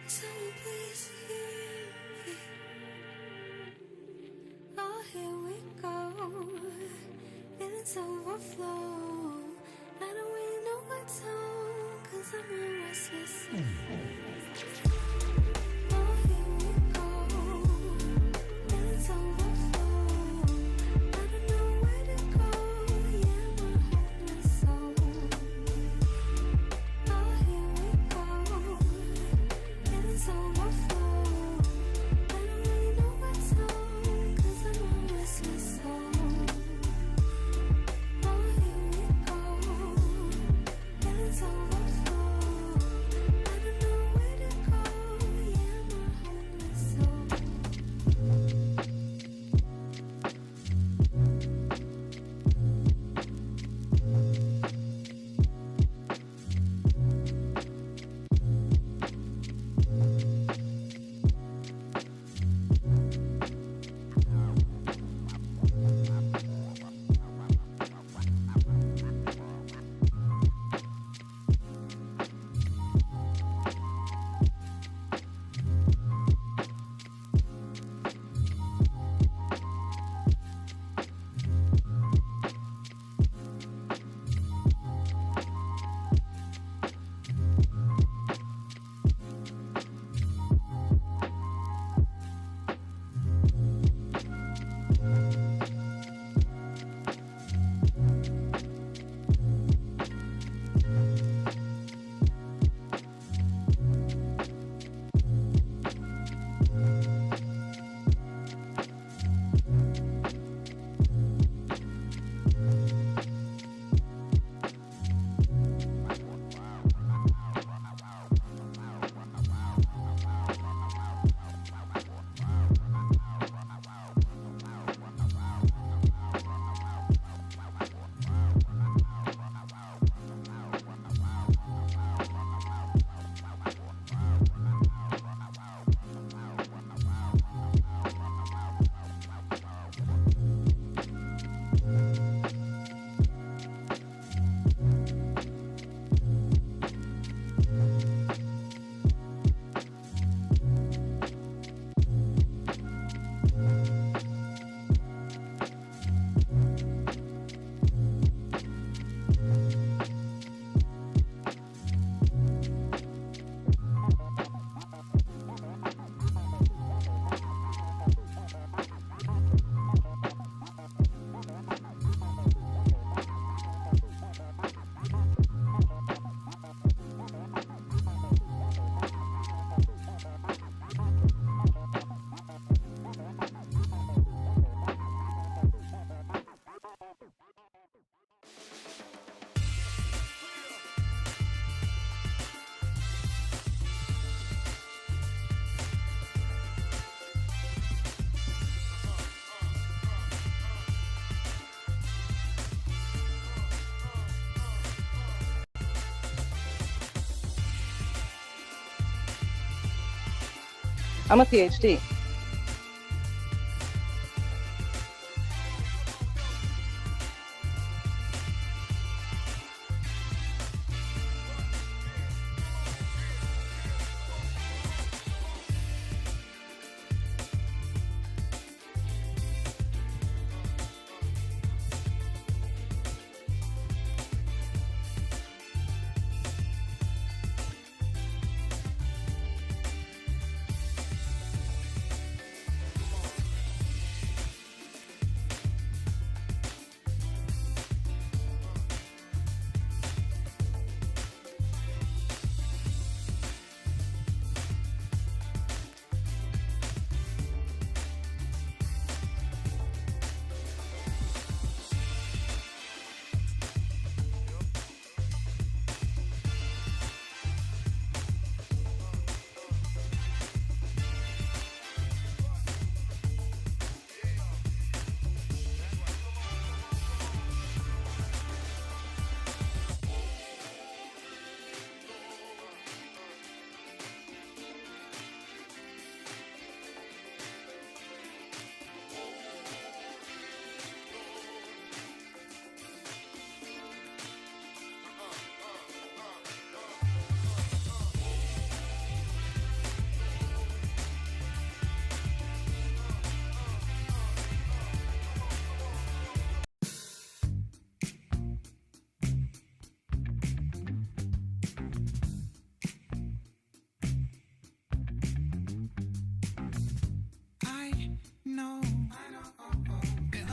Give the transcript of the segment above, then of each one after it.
So please hear me. Oh, here we go. It's overflow. I don't really know what to, 'cause I'm a restless soul. Oh, here we go. It's overflow. I don't know where to go. Yeah, my heartless soul. Oh, here we go. It's overflow. I don't really know what to, 'cause I'm a restless soul. Oh, here we go. It's overflow. I don't know where to go. Yeah, my heartless soul. I'm a PhD.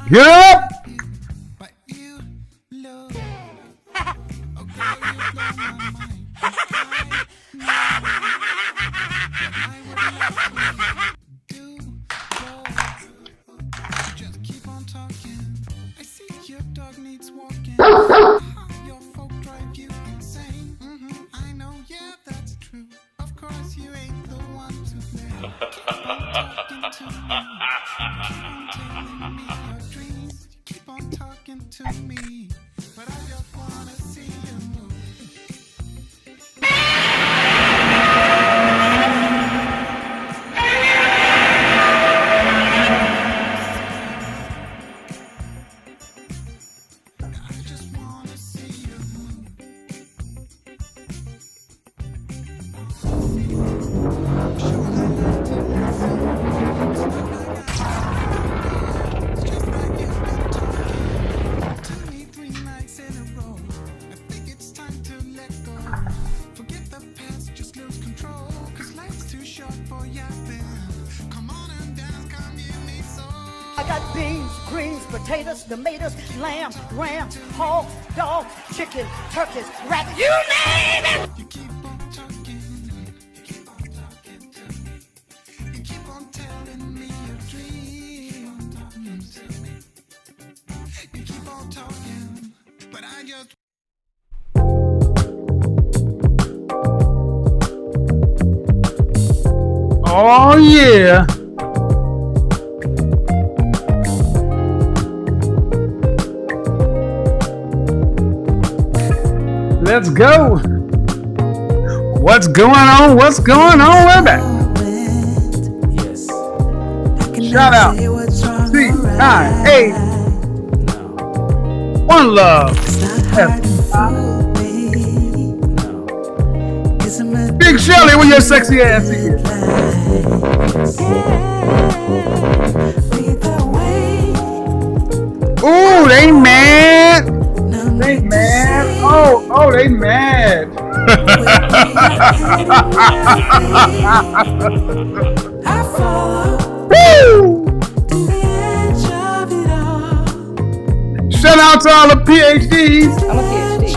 Get up! But you love. Oh, girl, you blow my mind. I would love to do both. Just keep on talking. I see your dog needs walking. Your folk drive you insane. I know, yeah, that's true. Of course, you ain't the one to blame. Keep on talking to me. Telling me your dreams. Keep on talking to me. But I just wanna see you move. I just wanna see you move. Sure, I love to listen. It's just like you've been talking to me 3 nights in a row. I think it's time to let go. Forget the past, just lose control. 'Cause life's too short for yapping. Come on and dance, come give me soul. I got beans, greens, potatoes, tomatoes, lamb, ram, hogs, dogs, chicken, turkeys, rabbit, you name it! You keep on talking. You keep on talking to me. You keep on telling me your dreams. You keep on talking, but I just Oh, yeah. Let's go. What's going on? What's going on? We're back. Yes. Shout out. CIA. One love. Big Shirley, where your sexy ass is. Ooh, they mad. They mad. Oh, they mad. Woo! Shout out to all the PhDs. I'm a PhD.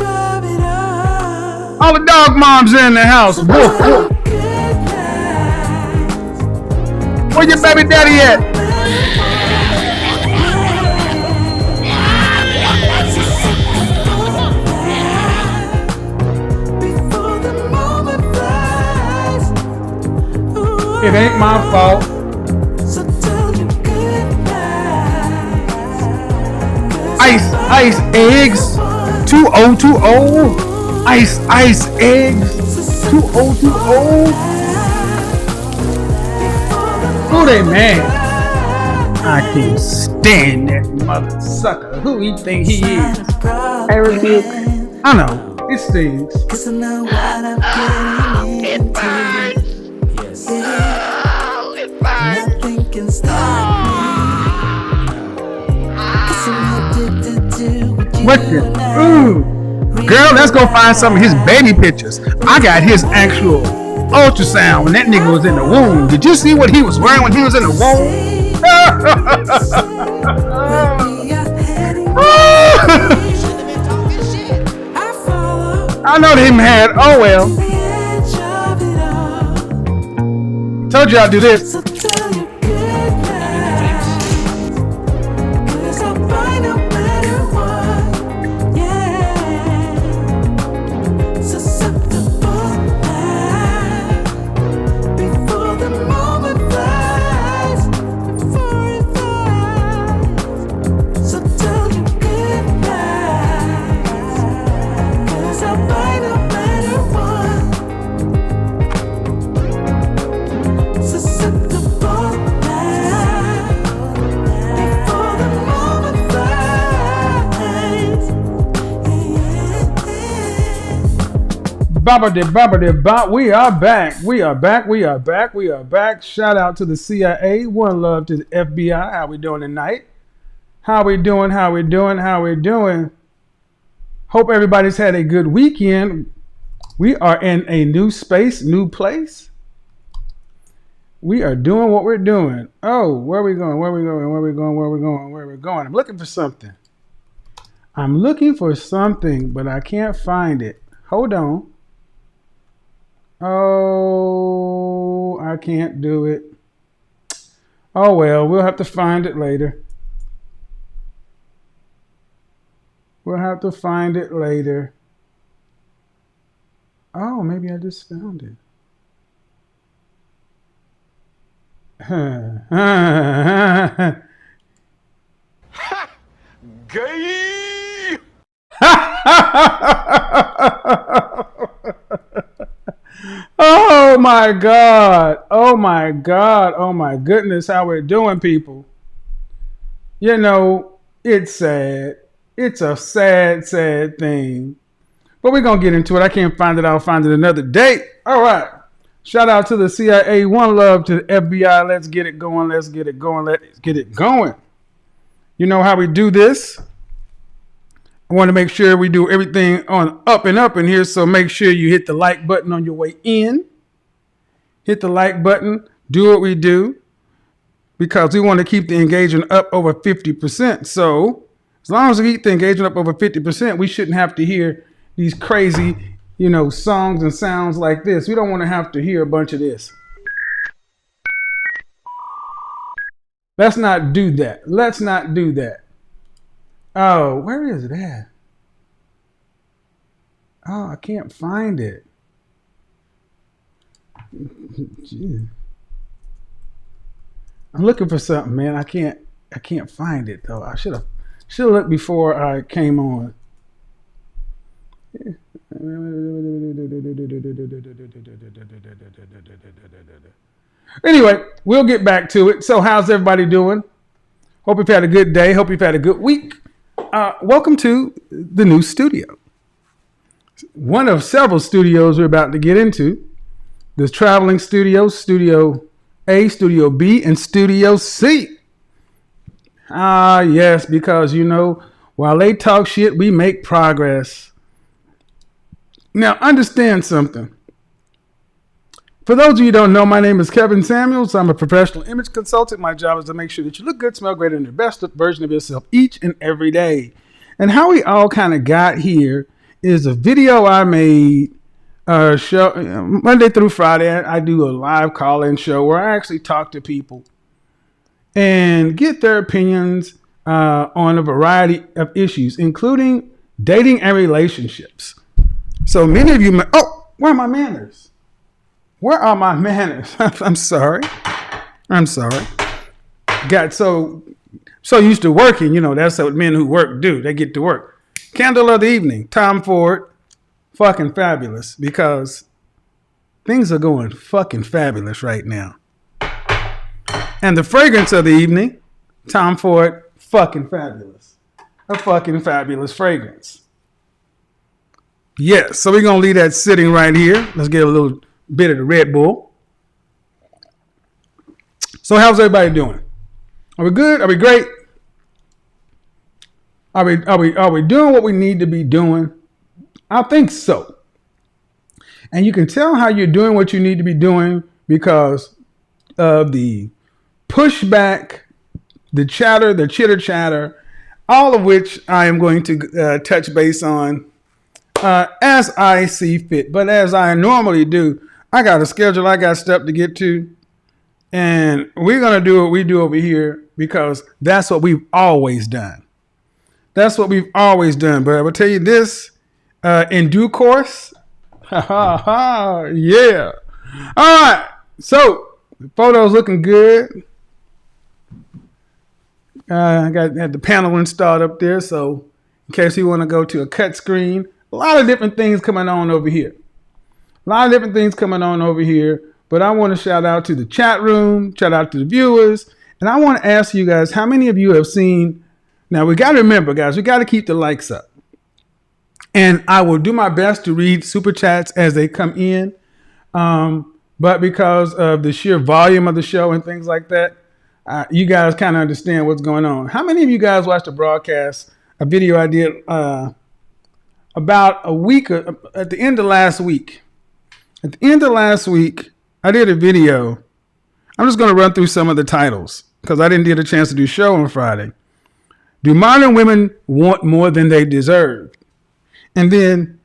All the dog moms in the house. Woof, woof. Where your baby daddy at? It ain't my fault. Ice eggs 2020. Ice eggs 2020. Who they mad? I can't stand that mother sucker. Who he think he is? I rebuke. I know. It stings. Yes. Nothing can stop me. What the? Ooh. Girl, let's go find some of his baby pictures. I got his actual ultrasound when that nigga was in the womb. Did you see what he was wearing when he was in the womb? I know they mad. Oh well. Told you I'd do this. Bop. We are back. Shout out to the CIA. One love to the FBI. How we doing tonight? How we doing? Hope everybody's had a good weekend. We are in a new space, new place. We are doing what we're doing. Oh, where are we going? we're going. I'm looking for something. I'm looking for something, but I can't find it. Hold on. Oh, I can't do it. Oh, well, we'll have to find it later. We'll have to find it later. Oh, maybe I just found it. Gay! Oh my God. Oh my God. Oh my goodness, how we're doing, people. You know, it's sad. It's a sad, sad thing. But we're going to get into it. I can't find it. I'll find it another day. All right. Shout out to the CIA. One love to the FBI. Let's get it going. Let's get it going. Let's get it going. You know how we do this. I want to make sure we do everything on up and up in here. So make sure you hit the like button on your way in. Hit the like button. Do what we do. Because we want to keep the engagement up over 50%. So as long as we keep the engagement up over 50%, we shouldn't have to hear these crazy, songs and sounds like this. We don't want to have to hear a bunch of this. Let's not do that. Let's not do that. Oh, where is it at? Oh, I can't find it. Jeez. I'm looking for something, man. I can't find it though. I should have looked before I came on. Anyway, we'll get back to it. So how's everybody doing? Hope you've had a good day. Hope you've had a good week. Welcome to the new studio. One of several studios we're about to get into. There's traveling studios, Studio A, Studio B, and Studio C. Yes, because, while they talk shit, we make progress. Now, understand something. For those of you who don't know, my name is Kevin Samuels. I'm a professional image consultant. My job is to make sure that you look good, smell great, and the best version of yourself each and every day. And how we all kind of got here is a video I made show Monday through Friday. I do a live call-in show where I actually talk to people and get their opinions on a variety of issues, including dating and relationships. So many of you, where are my manners? Where are my manners? I'm sorry. Got so used to working, that's what men who work do. They get to work. Candle of the evening, Tom Ford, fucking fabulous, because things are going fucking fabulous right now. And the fragrance of the evening, Tom Ford, fucking fabulous. A fucking fabulous fragrance. Yes, so we're going to leave that sitting right here. Let's get a little bit of the Red Bull. So how's everybody doing? Are we good? Are we great? Are we doing what we need to be doing? I think so. And you can tell how you're doing what you need to be doing because of the pushback, the chatter, the chitter chatter, all of which I am going to touch base on as I see fit. But as I normally do, I got a schedule, I got stuff to get to. And we're going to do what we do over here because that's what we've always done. That's what we've always done. But I will tell you this, in due course, yeah. All right. So the photo's looking good. I had the panel installed up there. So in case you want to go to a cut screen, a lot of different things coming on over here. But I want to shout out to the chat room, shout out to the viewers. And I want to ask you guys, how many of you have seen? Now, we got to remember, guys, we got to keep the likes up. And I will do my best to read super chats as they come in. But because of the sheer volume of the show and things like that, you guys kind of understand what's going on. How many of you guys watched a broadcast, a video I did about a week, at the end of last week? At the end of last week, I did a video. I'm just going to run through some of the titles because I didn't get a chance to do show on Friday. Do modern women want more than they deserve? And then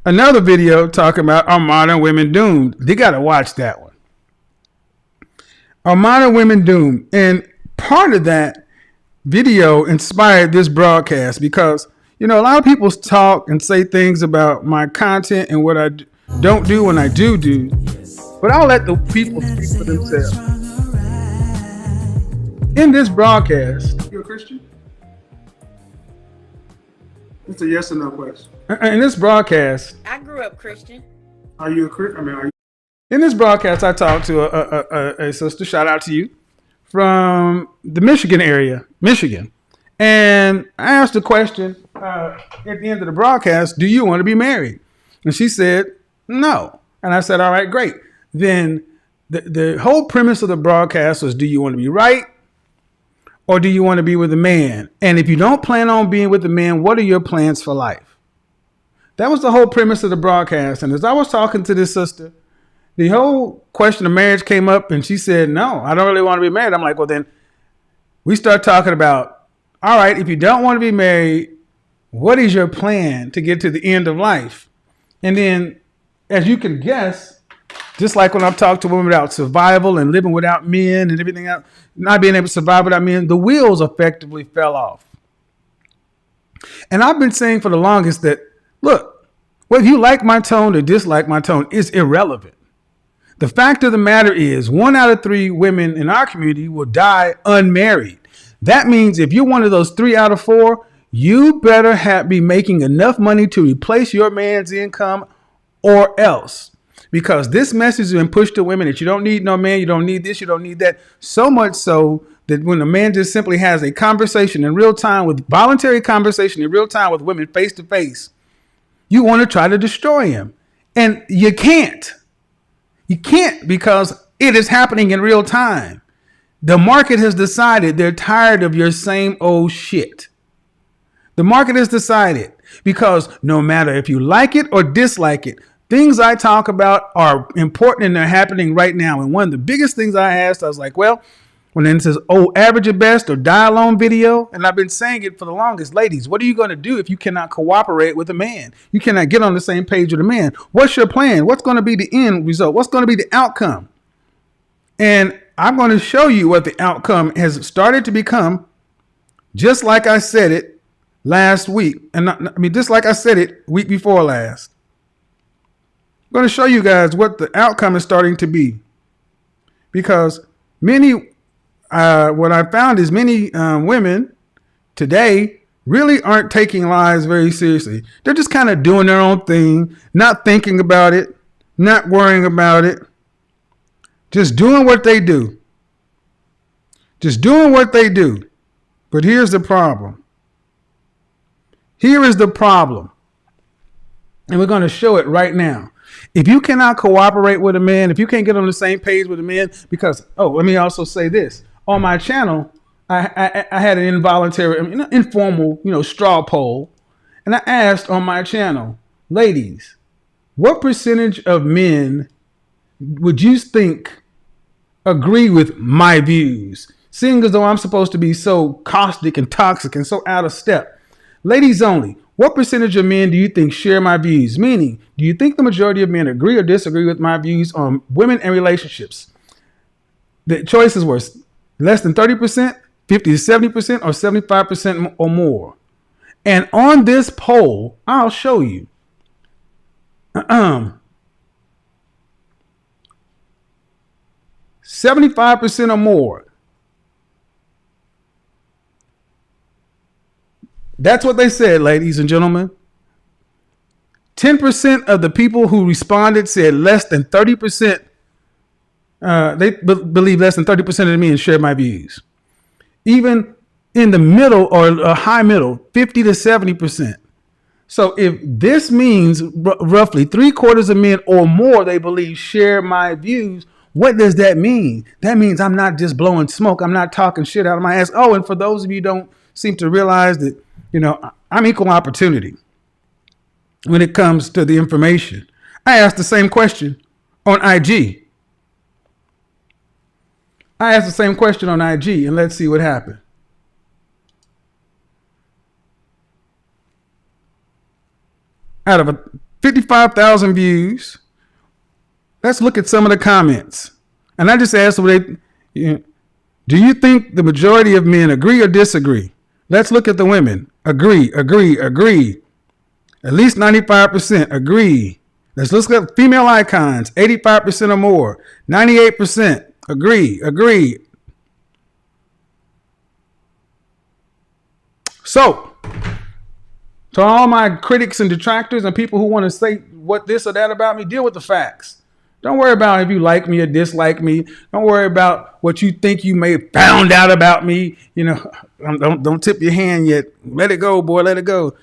another video talking about, are modern women doomed? They got to watch that one. Are modern women doomed? And part of that video inspired this broadcast because, a lot of people talk and say things about my content and what I don't do when I do. But I'll let the people speak for themselves. In this broadcast, you a Christian? It's a yes or no question. In this broadcast, I grew up Christian. are you a Christian? Are you? In this broadcast, I talked to a sister. Shout out to you from the Michigan area, Michigan, and I asked a question at the end of the broadcast: do you want to be married? And she said no. And I said, all right, great. Then the whole premise of the broadcast was: do you want to be right? Or do you want to be with a man? And if you don't plan on being with a man, what are your plans for life? That was the whole premise of the broadcast. And as I was talking to this sister, the whole question of marriage came up and she said, no, I don't really want to be married. I'm like, well, then we start talking about, all right, if you don't want to be married, what is your plan to get to the end of life? And then, as you can guess, just like when I've talked to women about survival and living without men and everything else, not being able to survive without men, the wheels effectively fell off. And I've been saying for the longest that, look, whether you like my tone or dislike my tone is irrelevant. The fact of the matter is 1 out of 3 women in our community will die unmarried. That means if you're one of those 3 out of 4, you better be making enough money to replace your man's income or else. Because this message has been pushed to women that you don't need no man, you don't need this, you don't need that. So much so that when a man just simply has a conversation in real time voluntary conversation in real time with women face to face, you want to try to destroy him. And you can't. You can't because it is happening in real time. The market has decided they're tired of your same old shit. The market has decided because no matter if you like it or dislike it, things I talk about are important and they're happening right now. And one of the biggest things I asked, I was like, well, when it says, average at best or die alone video, and I've been saying it for the longest, ladies, what are you going to do if you cannot cooperate with a man? You cannot get on the same page with a man. What's your plan? What's going to be the end result? What's going to be the outcome? And I'm going to show you what the outcome has started to become, just like I said it last week. And just like I said it week before last. I'm going to show you guys what the outcome is starting to be, because what I found is many women today really aren't taking lies very seriously. They're just kind of doing their own thing, not thinking about it, not worrying about it, just doing what they do. Just doing what they do. But here's the problem. Here is the problem. And we're going to show it right now. If you cannot cooperate with a man, if you can't get on the same page with a man, because, let me also say this. On my channel, I had an involuntary, informal, straw poll. And I asked on my channel, ladies, what percentage of men would you think agree with my views? Seeing as though I'm supposed to be so caustic and toxic and so out of step. Ladies only. What percentage of men do you think share my views? Meaning, do you think the majority of men agree or disagree with my views on women and relationships? The choices were less than 30%, 50 to 70%, or 75% or more. And on this poll, I'll show you. 75% or more. That's what they said, ladies and gentlemen. 10% of the people who responded said less than 30%. They believe less than 30% of the men share my views. Even in the middle or high middle, 50 to 70%. So if this means roughly 3/4 of men or more they believe share my views, what does that mean? That means I'm not just blowing smoke. I'm not talking shit out of my ass. Oh, and for those of you who don't seem to realize that, I'm equal opportunity when it comes to the information. I asked the same question on IG. And let's see what happened. Out of 55,000 views, let's look at some of the comments. And I just asked them, do you think the majority of men agree or disagree? Let's look at the women. Agree. At least 95% agree. Let's look at female icons. 85% or more. 98% agree. So, to all my critics and detractors and people who want to say what this or that about me, deal with the facts. Don't worry about if you like me or dislike me. Don't worry about what you think you may have found out about me. Don't tip your hand yet. Let it go, boy. Let it go.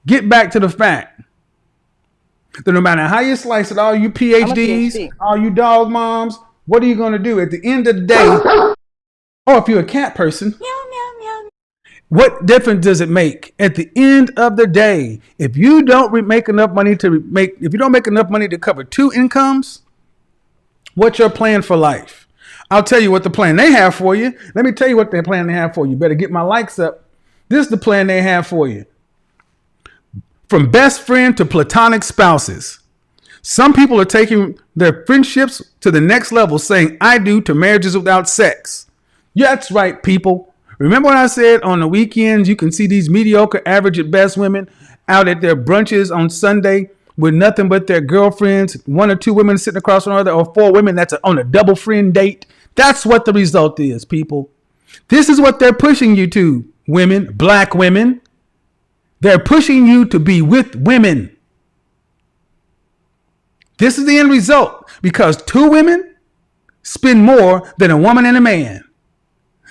Get back to the fact that no matter how you slice it, all you PhDs, all you dog moms, what are you going to do at the end of the day? Or if you're a cat person, what difference does it make at the end of the day? If you don't make enough money to cover two incomes, what's your plan for life? I'll tell you what the plan they have for you. Let me tell you what their plan they have for you. Better get my likes up. This is the plan they have for you. From best friend to platonic spouses. Some people are taking their friendships to the next level, saying I do to marriages without sex. Yeah, that's right, people. Remember when I said on the weekends you can see these mediocre, average at best women out at their brunches on Sunday with nothing but their girlfriends, one or two women sitting across from another, or four women that's on a double friend date. That's what the result is, people. This is what they're pushing you to, women, black women. They're pushing you to be with women. This is the end result because two women spend more than a woman and a man.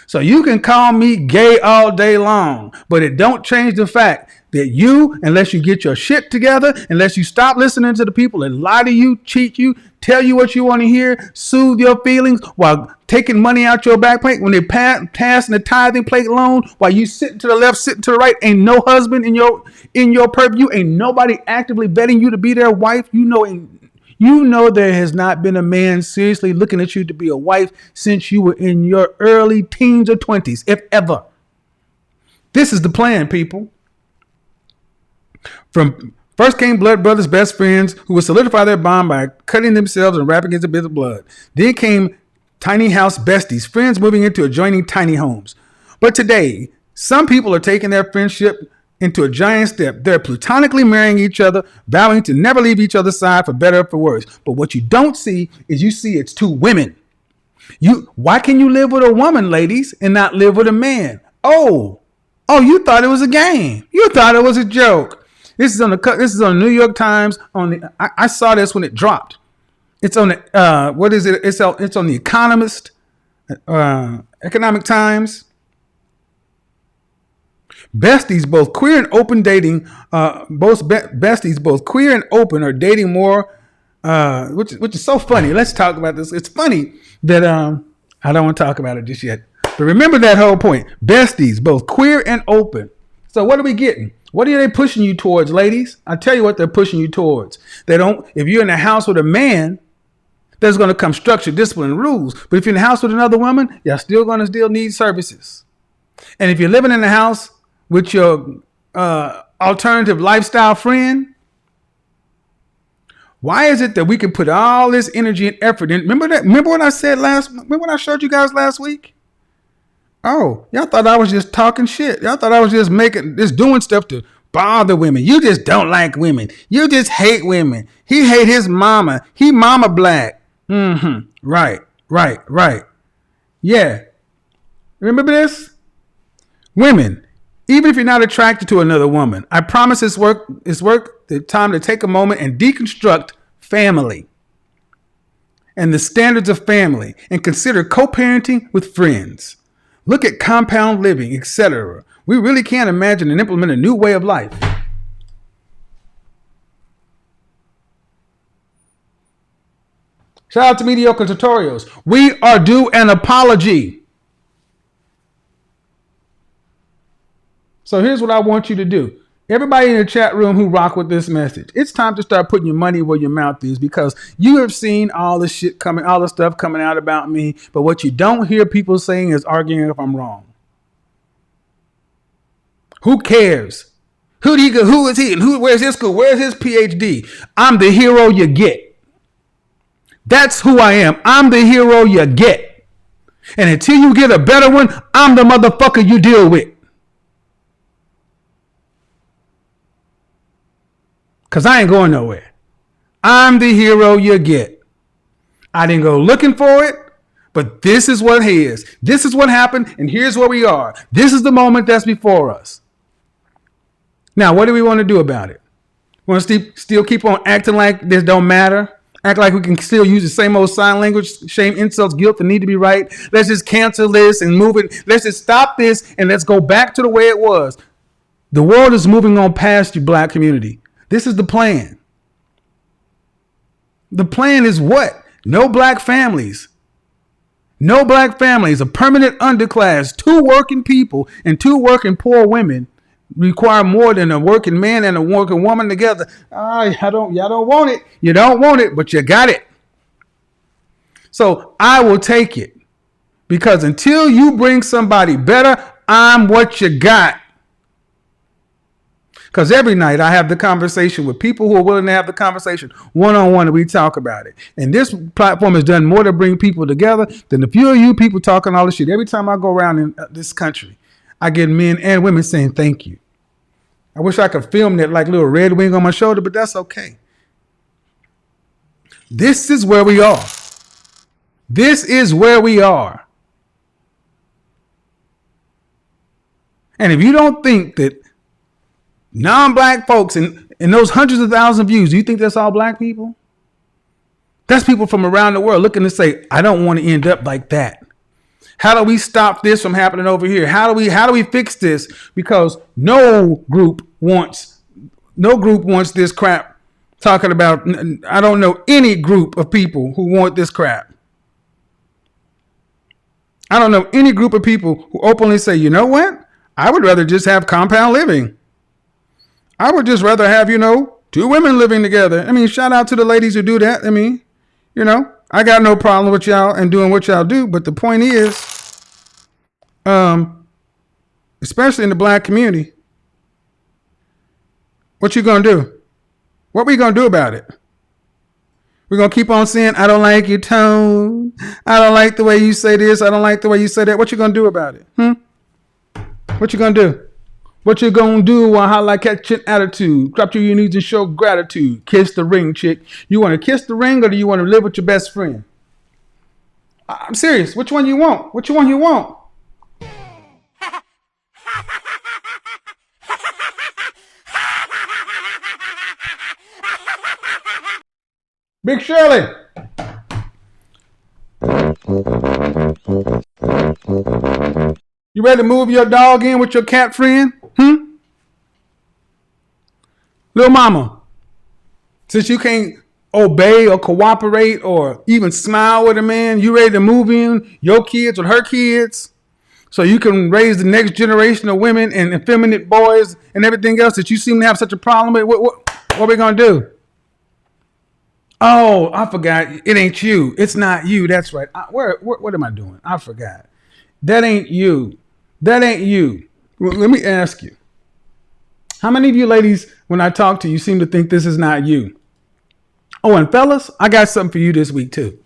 So you can call me gay all day long, but it don't change the fact that you, unless you get your shit together, unless you stop listening to the people that lie to you, cheat you, tell you what you want to hear, soothe your feelings while taking money out your back plate when they passing the tithing plate loan, while you sitting to the left, sitting to the right, ain't no husband in your purview, ain't nobody actively betting you to be their wife. You know there has not been a man seriously looking at you to be a wife since you were in your early teens or 20s, if ever. This is the plan, people. From first came blood brothers, best friends, who would solidify their bond by cutting themselves and wrapping against a bit of blood. Then came tiny house besties, friends moving into adjoining tiny homes. But today, some people are taking their friendship into a giant step. They're platonically marrying each other, vowing to never leave each other's side for better or for worse. But what you don't see is it's two women. Why can you live with a woman, ladies, and not live with a man? Oh, you thought it was a game. You thought it was a joke. This is on the New York Times. I saw this when it dropped. It's on the what is it? It's on the Economist, Economic Times. Besties, both queer and open dating. Besties, both queer and open, are dating more, which is so funny. Let's talk about this. It's funny that I don't want to talk about it just yet. But remember that whole point. Besties, both queer and open. So what are we getting? What are they pushing you towards, ladies? I tell you what they're pushing you towards. If you're in a house with a man, there's going to come structure, discipline, and rules. But if you're in a house with another woman, you're still going to need services. And if you're living in a house with your alternative lifestyle friend, why is it that we can put all this energy and effort in? Remember what I said remember what I showed you guys last week? Oh, y'all thought I was just talking shit. Y'all thought I was just doing stuff to bother women. You just don't like women. You just hate women. He hate his mama. He mama black. Right. Yeah. Remember this? Women, even if you're not attracted to another woman, I promise it's worth the time to take a moment and deconstruct family and the standards of family and consider co-parenting with friends. Look at compound living, etc. We really can't imagine and implement a new way of life. Shout out to Mediocre Tutorials. We are due an apology. So here's what I want you to do. Everybody in the chat room who rock with this message, it's time to start putting your money where your mouth is, because you have seen all the stuff coming out about me. But what you don't hear people saying is arguing if I'm wrong. Who cares? Who is he? And where's his school? Where's his PhD? I'm the hero you get. That's who I am. I'm the hero you get. And until you get a better one, I'm the motherfucker you deal with. Because I ain't going nowhere. I'm the hero you get. I didn't go looking for it, but this is what is. This is what happened, and here's where we are. This is the moment that's before us. Now, what do we want to do about it? We want to still keep on acting like this don't matter? Act like we can still use the same old sign language, shame, insults, guilt, the need to be right. Let's just cancel this and move it. Let's just stop this and let's go back to the way it was. The world is moving on past you, black community. This is the plan. The plan is what? No black families. No black families, a permanent underclass, 2 working people and 2 working poor women require more than a working man and a working woman together. Y'all don't want it. You don't want it, but you got it. So I will take it because until you bring somebody better, I'm what you got. Because every night I have the conversation with people who are willing to have the conversation one-on-one and we talk about it. And this platform has done more to bring people together than the few of you people talking all this shit. Every time I go around in this country, I get men and women saying thank you. I wish I could film that like little red wing on my shoulder, but that's okay. This is where we are. This is where we are. And if you don't think that non-black folks and those hundreds of thousands of views, do you think that's all black people? That's people from around the world looking to say, I don't want to end up like that. How do we stop this from happening over here? How do we fix this? Because no group wants this crap. Talking about, I don't know any group of people who want this crap. I don't know any group of people who openly say, you know what? I would rather just have compound living. I would just rather have, 2 women living together. I mean, shout out to the ladies who do that. I mean, I got no problem with y'all and doing what y'all do. But the point is, especially in the black community, what you going to do? What we going to do about it? We're going to keep on saying, I don't like your tone. I don't like the way you say this. I don't like the way you say that. What you going to do about it? What you going to do? What you going to do while I like catching attitude? Drop to your knees and show gratitude. Kiss the ring, chick. You want to kiss the ring or do you want to live with your best friend? I'm serious. Which one you want? Which one you want? Big Shirley. You ready to move your dog in with your cat friend? Little mama, since you can't obey or cooperate or even smile with a man, you ready to move in your kids with her kids so you can raise the next generation of women and effeminate boys and everything else that you seem to have such a problem with? What are we going to do? Oh, I forgot. It ain't you. It's not you. That's right. What am I doing? I forgot. That ain't you. That ain't you. Well, let me ask you. How many of you ladies, when I talk to you, seem to think this is not you? Oh, and fellas, I got something for you this week too.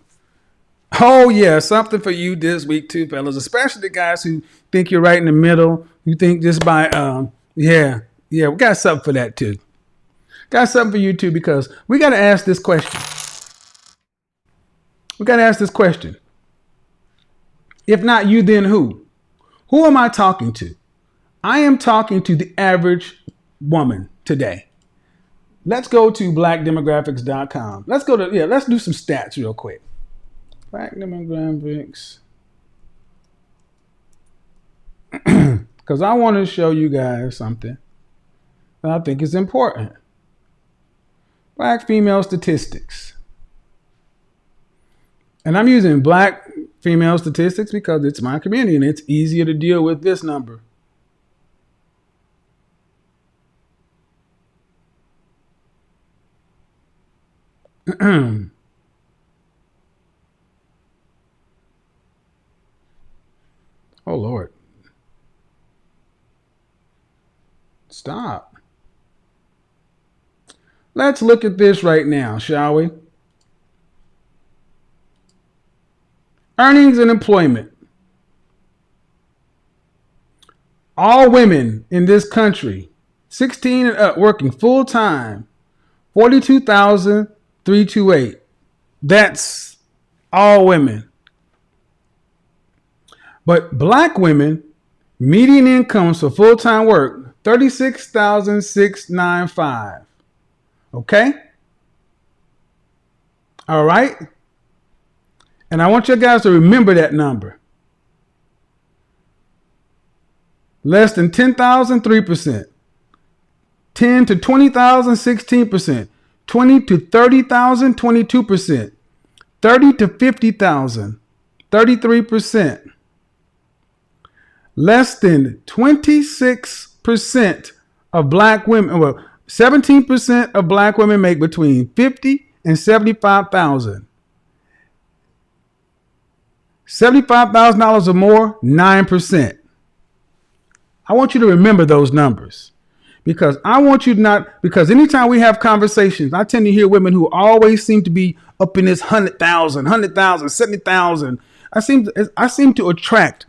Oh yeah, something for you this week too, fellas. Especially the guys who think you're right in the middle. You think just by, we got something for that too. Got something for you too, because we got to ask this question. We got to ask this question. If not you, then who? Who am I talking to? I am talking to the average woman today. Let's go to blackdemographics.com. Let's do some stats real quick. Black demographics. Because I want to show you guys something that I think is important. Black female statistics. And I'm using black female statistics because it's my community and it's easier to deal with this number. Oh, Lord. Stop. Let's look at this right now, shall we? Earnings and employment. All women in this country, 16 and up, working full time, 42,328. That's all women. But black women, median incomes for full time work, 36,695. Okay? All right? And I want you guys to remember that number. Less than 10,000, 3%. 10 to 20,000, 16%. 20 to 30,000, 22%. 30 to 50,000, 33%. Less than 26% of black women, well, 17% of black women make between 50 and 75,000. $75,000 or more, 9%. I want you to remember those numbers because I want you to not, because anytime we have conversations, I tend to hear women who always seem to be up in this 100,000, 70,000. I seem to attract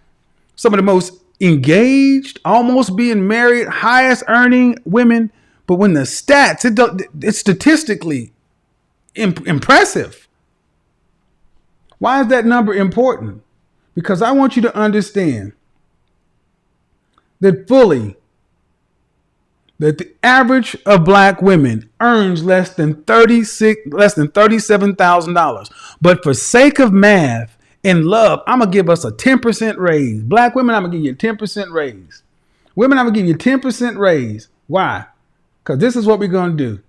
some of the most engaged, almost being married, highest earning women. But when the stats, it's statistically impressive. Why is that number important? Because I want you to understand that the average of black women earns less than $37,000. But for sake of math and love, I'm gonna give us a 10% raise. Black women, I'm gonna give you a 10% raise. Women, I'm gonna give you a 10% raise. Why? Because this is what we're gonna do.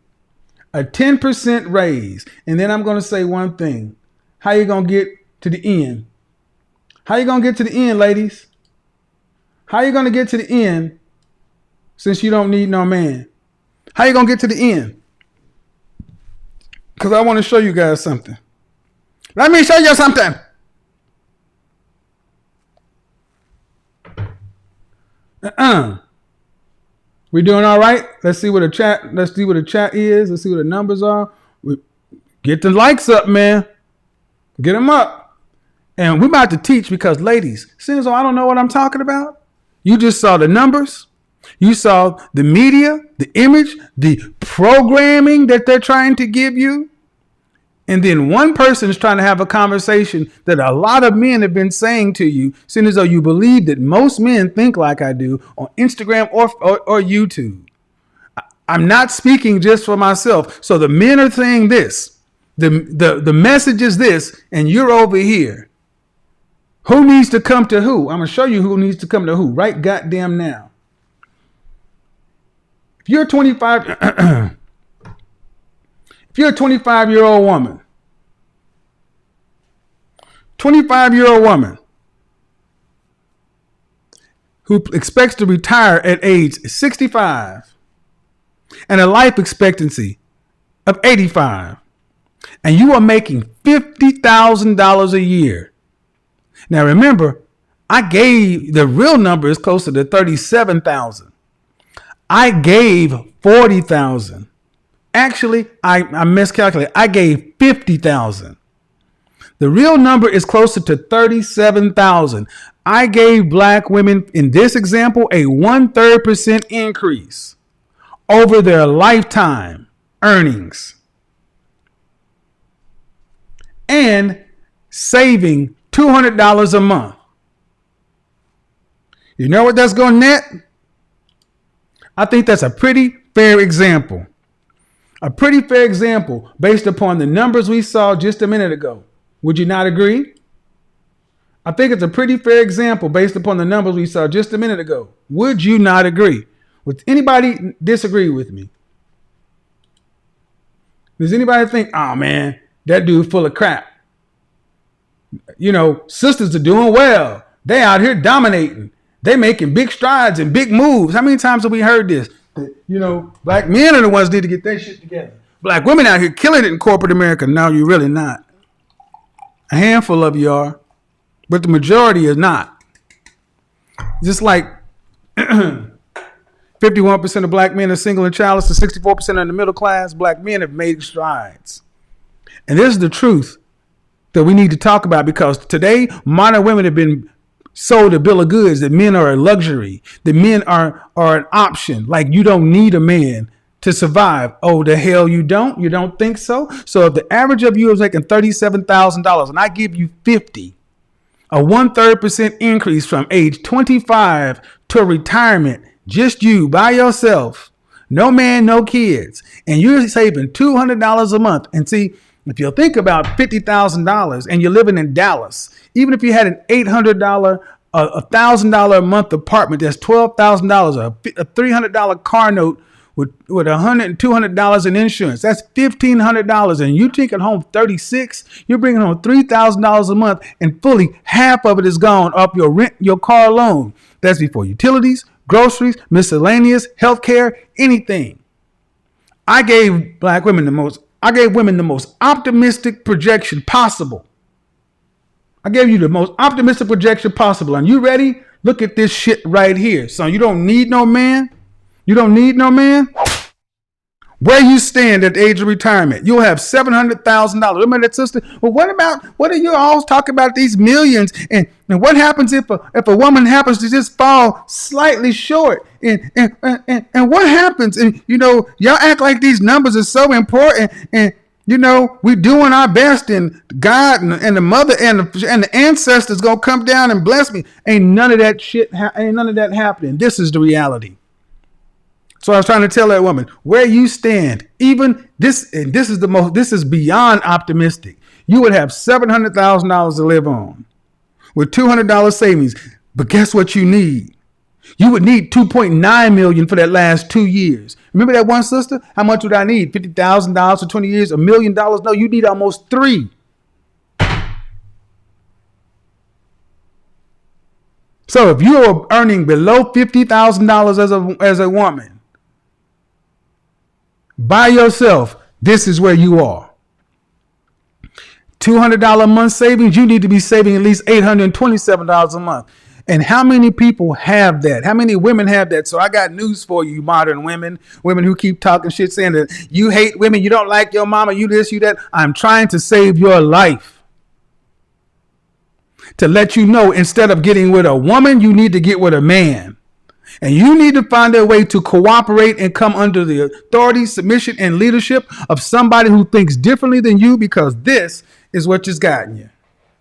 A 10% raise. And then I'm gonna say one thing. How you gonna get to the end? How you gonna get to the end, ladies? How you gonna get to the end since you don't need no man? How you gonna get to the end? Because I want to show you guys something. Let me show you something. We doing all right? Let's see what the chat is. Let's see what the numbers are. Get the likes up, man. Get them up. And we're about to teach because, ladies, since I don't know what I'm talking about, you just saw the numbers. You saw the media, the image, the programming that they're trying to give you. And then one person is trying to have a conversation that a lot of men have been saying to you, seeing as though you believe that most men think like I do on Instagram or YouTube. I'm not speaking just for myself. So the men are saying this. The message is this, and you're over here. Who needs to come to who? I'm going to show you who needs to come to who right goddamn now. If you're 25, if you're a 25-year-old woman, 25-year-old woman who expects to retire at age 65 and a life expectancy of 85, and you are making $50,000 a year. Now remember, I gave the real number is closer to 37,000. I gave 40,000. Actually, I miscalculated. I gave 50,000. The real number is closer to 37,000. I gave black women in this example a 1/3% increase over their lifetime earnings and saving $200 a month. You know what that's going to net? I think that's a pretty fair example. A pretty fair example based upon the numbers we saw just a minute ago. Would you not agree? I think it's a pretty fair example based upon the numbers we saw just a minute ago. Would you not agree? Would anybody disagree with me? Does anybody think, oh man, that dude full of crap? You know, sisters are doing well. They out here dominating. They making big strides and big moves. How many times have we heard this? You know, black men are the ones that need to get their shit together. Black women out here killing it in corporate America. No, you're really not. A handful of you are, but the majority is not. Just like 50 51% of black men are single and childless, and 64% are in the middle class. Black men have made strides. And this is the truth that we need to talk about, because today modern women have been sold a bill of goods that men are a luxury, that men are an option. Like, you don't need a man to survive. Oh, the hell you don't? You don't think so? So if the average of you is making $37,000 and I give you 50, a 1/3% increase from age 25 to retirement, just you by yourself, no man, no kids, and you're saving $200 a month. And see, if you think about $50,000 and you're living in Dallas, even if you had an $800, $1,000 a month apartment, that's $12,000, a $300 car note with $100 and $200 in insurance, that's $1,500. And you taking home 36, you're bringing home $3,000 a month, and fully half of it is gone off your rent, your car alone. That's before utilities, groceries, miscellaneous, healthcare, anything. I gave women the most optimistic projection possible. I gave you the most optimistic projection possible. And you ready? Look at this shit right here. So you don't need no man. You don't need no man. Where you stand at the age of retirement, you'll have $700,000. Remember that, sister? Well, what are you all talking about these millions? And what happens if a woman happens to just fall slightly short? And what happens? And y'all act like these numbers are so important. And we're doing our best, and God and the mother and the ancestors gonna come down and bless me. Ain't none of that shit. Ain't none of that happening. This is the reality. So I was trying to tell that woman, where you stand, even this, and this is beyond optimistic. You would have $700,000 to live on with $200 savings. But guess what you need? You would need $2.9 million for that last 2 years. Remember that one sister? How much would I need? $50,000 for 20 years, $1 million? No, you need almost 3. So if you are earning below $50,000 as a woman, by yourself, this is where you are. $200 a month savings, you need to be saving at least $827 a month. And how many people have that? How many women have that? So I got news for you, modern women who keep talking shit, saying that you hate women, you don't like your mama, you this, you that. I'm trying to save your life. To let you know, instead of getting with a woman, you need to get with a man. And you need to find a way to cooperate and come under the authority, submission, and leadership of somebody who thinks differently than you, because this is what just gotten you.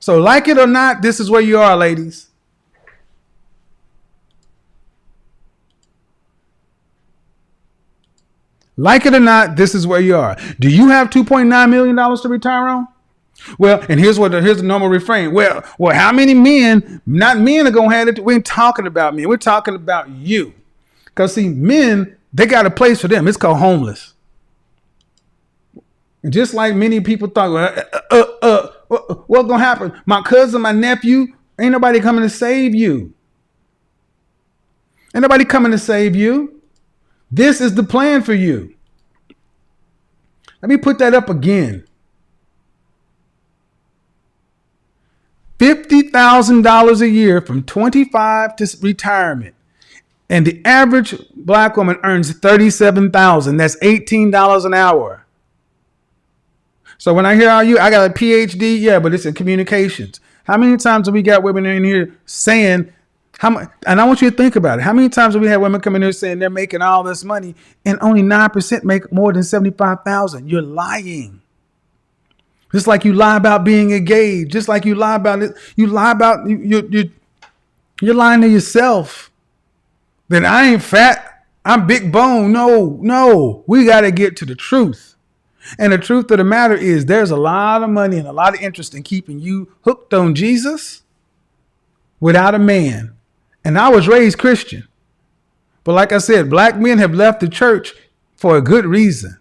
So like it or not, this is where you are, ladies. Like it or not, this is where you are. Do you have $2.9 million to retire on? Well, and here's the normal refrain. Well, how many men, not men, are going to have it? We ain't talking about men. We're talking about you. Because, see, men, they got a place for them. It's called homeless. And just like many people thought, what's going to happen? My cousin, my nephew, ain't nobody coming to save you. Ain't nobody coming to save you. This is the plan for you. Let me put that up again. $50,000 a year from 25 to retirement. And the average black woman earns $37,000. That's $18 an hour. So when I hear all you, I got a PhD. Yeah, but it's in communications. How many times have we got women in here saying, and I want you to think about it. How many times have we had women come in here saying they're making all this money and only 9% make more than $75,000? You're lying. Just like you lie about being engaged, just like you lie about it, you're lying to yourself. Then I ain't fat, I'm big bone. No, we got to get to the truth. And the truth of the matter is, there's a lot of money and a lot of interest in keeping you hooked on Jesus without a man. And I was raised Christian. But like I said, black men have left the church for a good reason.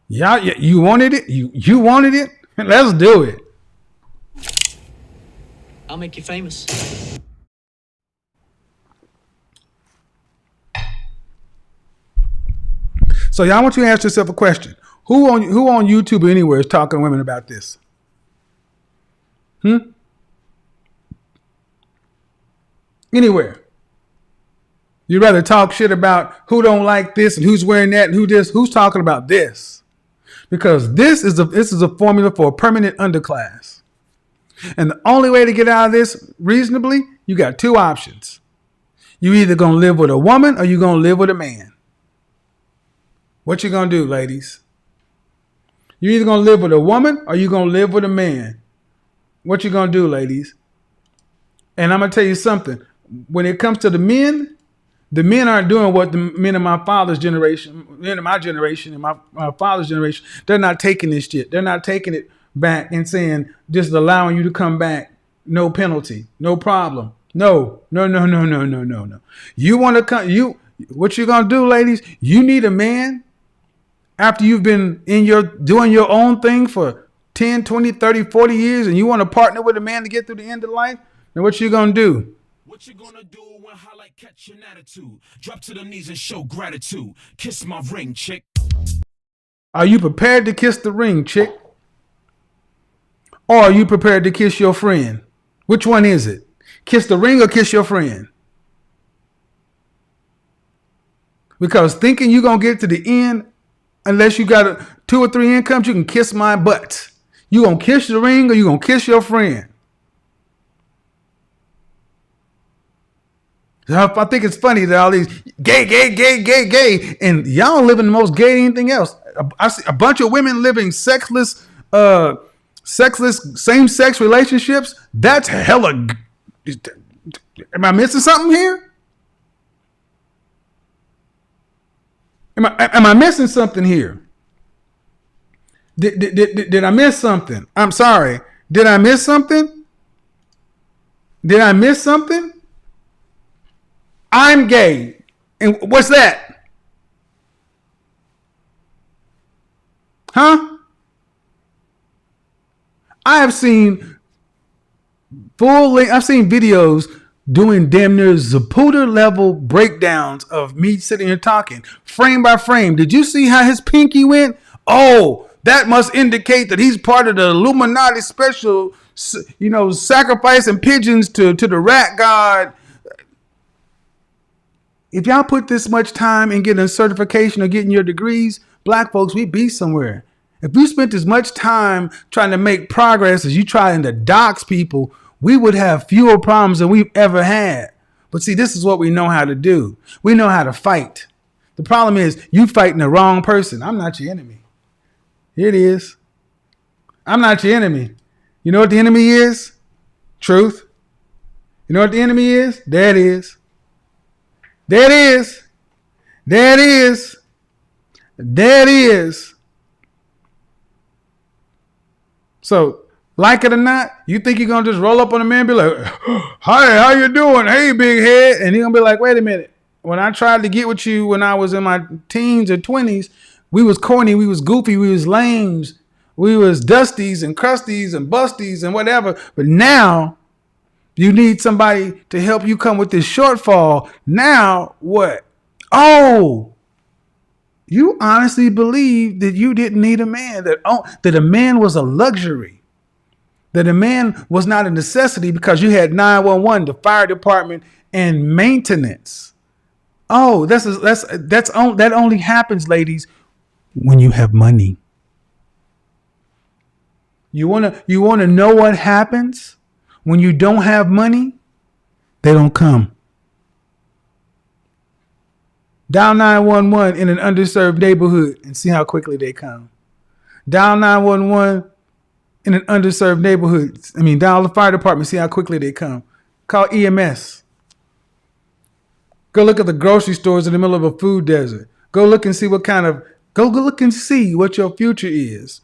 Yeah, you wanted it? You wanted it? Let's do it. I'll make you famous. So y'all, I want you to ask yourself a question. Who on YouTube or anywhere is talking to women about this? Anywhere. You'd rather talk shit about who don't like this and who's wearing that and who's talking about this. Because this is a formula for a permanent underclass. And the only way to get out of this reasonably, you got two options. You either gonna live with a woman or you gonna live with a man. What you gonna do, ladies? You either gonna live with a woman or you gonna live with a man. What you gonna do, ladies? And I'm gonna tell you something. When it comes to the men aren't doing what the men of my father's generation, men of my generation and my father's generation, they're not taking this shit. They're not taking it back and saying, just allowing you to come back, no penalty, no problem. No. You want to come, what you gonna do, ladies? You need a man after you've been doing your own thing for 10, 20, 30, 40 years and you want to partner with a man to get through the end of life? Then what you gonna do? What you gonna do when highlight catch an attitude? Drop to the knees and show gratitude. Kiss my ring, chick. Are you prepared to kiss the ring, chick? Or are you prepared to kiss your friend? Which one is it? Kiss the ring or kiss your friend? Because thinking you're going to get to the end, unless you got 2 or 3 incomes, you can kiss my butt. You going to kiss the ring or you going to kiss your friend? I think it's funny that all these gay, and y'all living the most gay than anything else. I see a bunch of women living sexless, same-sex relationships. That's hella. Am I missing something here? Am I missing something here? Did I miss something? I'm sorry. Did I miss something? Did I miss something? I'm gay. And what's that? Huh? I've seen videos doing damn near Zaputa level breakdowns of me sitting here talking frame by frame. Did you see how his pinky went? Oh, that must indicate that he's part of the Illuminati special, sacrificing pigeons to the rat god. If y'all put this much time in getting a certification or getting your degrees, black folks, we be somewhere. If you spent as much time trying to make progress as you trying to dox people, we would have fewer problems than we've ever had. But see, this is what we know how to do. We know how to fight. The problem is you fighting the wrong person. I'm not your enemy. Here it is. I'm not your enemy. You know what the enemy is? Truth. You know what the enemy is? There it is. There it is. There it is. There it is. So, like it or not, you think you're going to just roll up on a man and be like, hi, how you doing? Hey, big head. And he's going to be like, wait a minute. When I tried to get with you when I was in my teens or 20s, we was corny, we was goofy, we was lames, we was dusties and crusties and busties and whatever. But now you need somebody to help you come with this shortfall. Now what? Oh, you honestly believe that you didn't need a man, that a man was a luxury, that a man was not a necessity because you had 911, the fire department, and maintenance. Oh, that only happens, ladies, when you have money. You wanna know what happens when you don't have money? They don't come. Dial 911 in an underserved neighborhood and see how quickly they come. Dial 911 in an underserved neighborhood. Dial the fire department, see how quickly they come. Call EMS. Go look at the grocery stores in the middle of a food desert. Go look and see go look and see what your future is.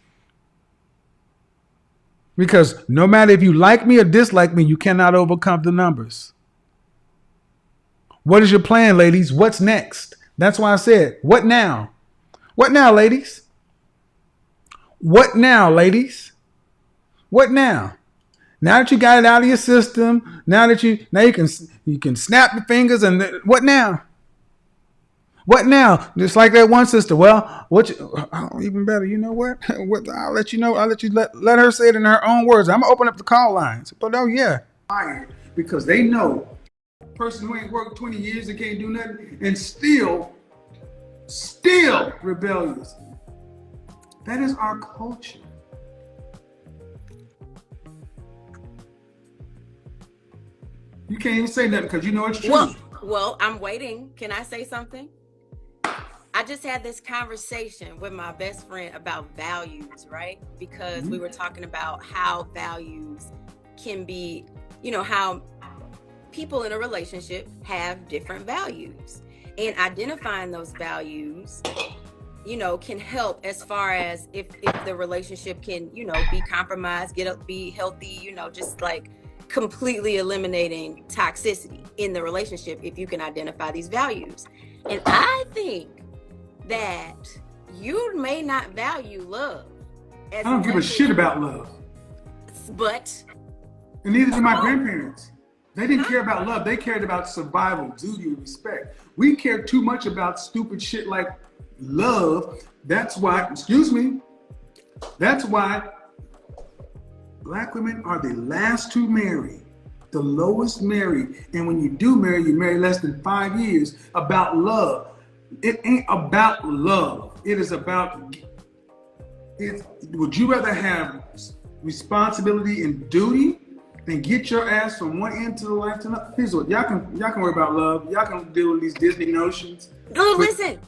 Because no matter if you like me or dislike me, you cannot overcome the numbers. What is your plan, ladies? What's next? That's why I said, what now? What now, ladies? What now, ladies? What now? Now that you got it out of your system, now you can snap your fingers and what now? What now? Just like that one sister. Well, even better. You know what? I'll let you know. I'll let her say it in her own words. I'm gonna open up the call lines. But oh yeah, because they know person who ain't worked 20 years and can't do nothing and still rebellious. That is our culture. You can't even say nothing because you know it's true. Well, I'm waiting. Can I say something? I just had this conversation with my best friend about values, right? Because we were talking about how values can be, you know, how people in a relationship have different values. And identifying those values, you know, can help as far as if the relationship can, you know, be compromised, be healthy, you know, just like completely eliminating toxicity in the relationship if you can identify these values. And I think that you may not value love. I don't give a shit about love. But. And neither did my grandparents. They didn't care about love. They cared about survival, duty, and respect. We care too much about stupid shit like love. That's why, that's why Black women are the last to marry, the lowest married. And when you do marry, you marry less than 5 years about love. It ain't about love. It is about, would you rather have responsibility and duty and get your ass from one end to the life to another? Here's what, y'all can worry about love. Y'all can deal with these Disney notions. No, listen,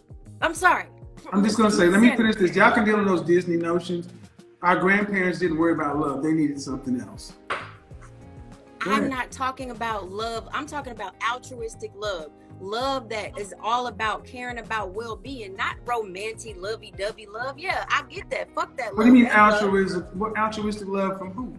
I'm sorry. I'm just gonna say, let me finish this. Y'all can deal with those Disney notions. Our grandparents didn't worry about love. They needed something else. I'm not talking about love. I'm talking about altruistic love. Love that is all about caring about well-being, not romantic, lovey-dovey love. Yeah, I get that. Fuck that love. What do you mean altruistic? What altruistic love from who?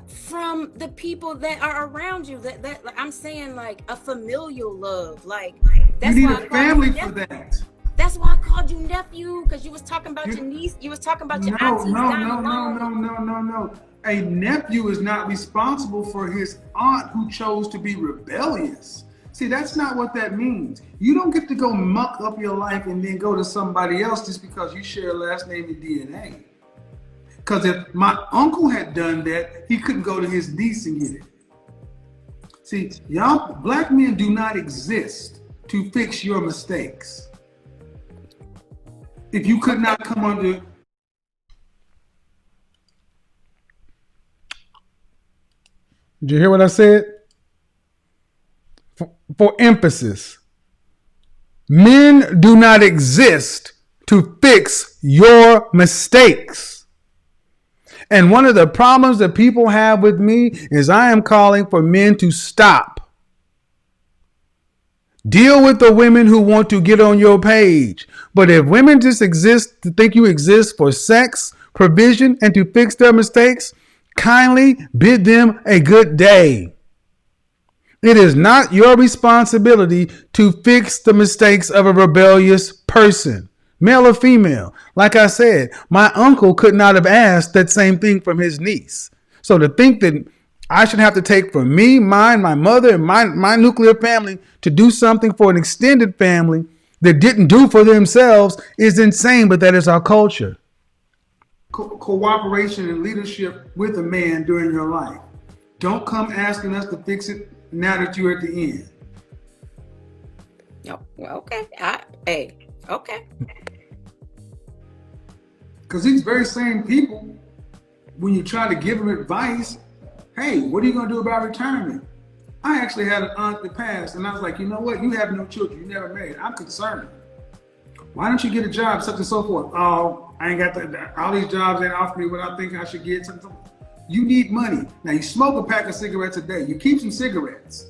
From the people that are around you. That I'm saying, like a familial love. Like that's you need why a family for that. That's why I called you nephew, because you was talking about your niece. You was talking about your aunties down No. A nephew is not responsible for his aunt who chose to be rebellious. See, that's not what that means. You don't get to go muck up your life and then go to somebody else just because you share a last name and DNA. Because if my uncle had done that, he couldn't go to his niece and get it. See, y'all, Black men do not exist to fix your mistakes. If you could not come under... Did you hear what I said? For emphasis, men do not exist to fix your mistakes. And one of the problems that people have with me is I am calling for men to stop. Deal with the women who want to get on your page. But if women just exist to think you exist for sex, provision, and to fix their mistakes, kindly bid them a good day. It is not your responsibility to fix the mistakes of a rebellious person, male or female. Like I said, my uncle could not have asked that same thing from his niece. So to think that I should have to take from me, my mother, and my nuclear family to do something for an extended family that didn't do for themselves is insane, but that is our culture. Cooperation and leadership with a man during your life. Don't come asking us to fix it now that you're at the end. No, well, okay. Okay. Because these very same people, when you try to give them advice, hey, what are you going to do about retirement? I actually had an aunt that passed, and I was like, you know what? You have no children. You never married. I'm concerned. Why don't you get a job, such and so forth? Oh, I ain't got all these jobs ain't offer me what I think I should get. Something. You need money. Now, you smoke a pack of cigarettes a day. You keep some cigarettes.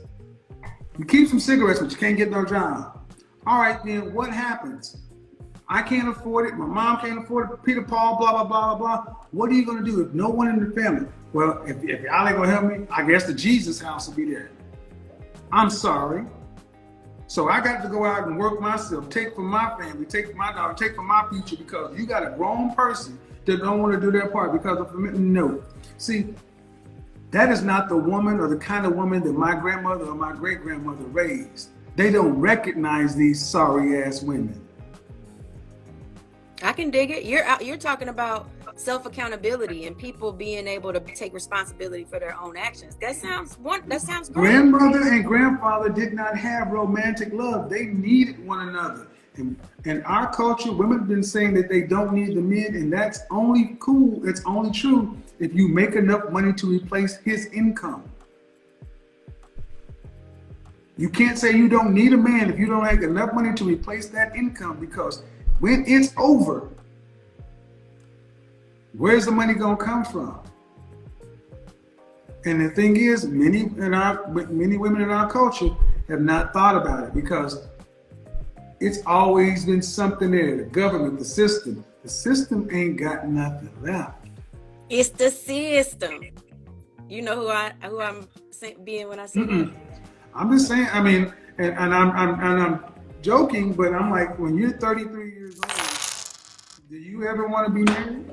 but you can't get no job. All right, then what happens? I can't afford it. My mom can't afford it. Peter, Paul, blah, blah, blah, blah, blah. What are you going to do if no one in the family? Well, if y'all ain't going to help me, I guess the Jesus house will be there. I'm sorry. So I got to go out and work myself, take from my family, take from my daughter, take from my future, because you got a grown person that don't want to do their part because of no. See, that is not the woman or the kind of woman that my grandmother or my great-grandmother raised. They don't recognize these sorry-ass women. I can dig it. You're talking about self accountability and people being able to take responsibility for their own actions. That sounds great. Grandmother and grandfather did not have romantic love. They needed one another. In our culture, women have been saying that they don't need the men, and that's only cool. It's only true if you make enough money to replace his income. You can't say you don't need a man if you don't make enough money to replace that income, because when it's over, where's the money gonna come from? And the thing is, many women in our culture have not thought about it, because it's always been something there. The government, the system ain't got nothing left. It's the system. You know who I'm being when I say that? I'm just saying. I mean, and I'm joking, but I'm like, when you're 33 years old, do you ever want to be married?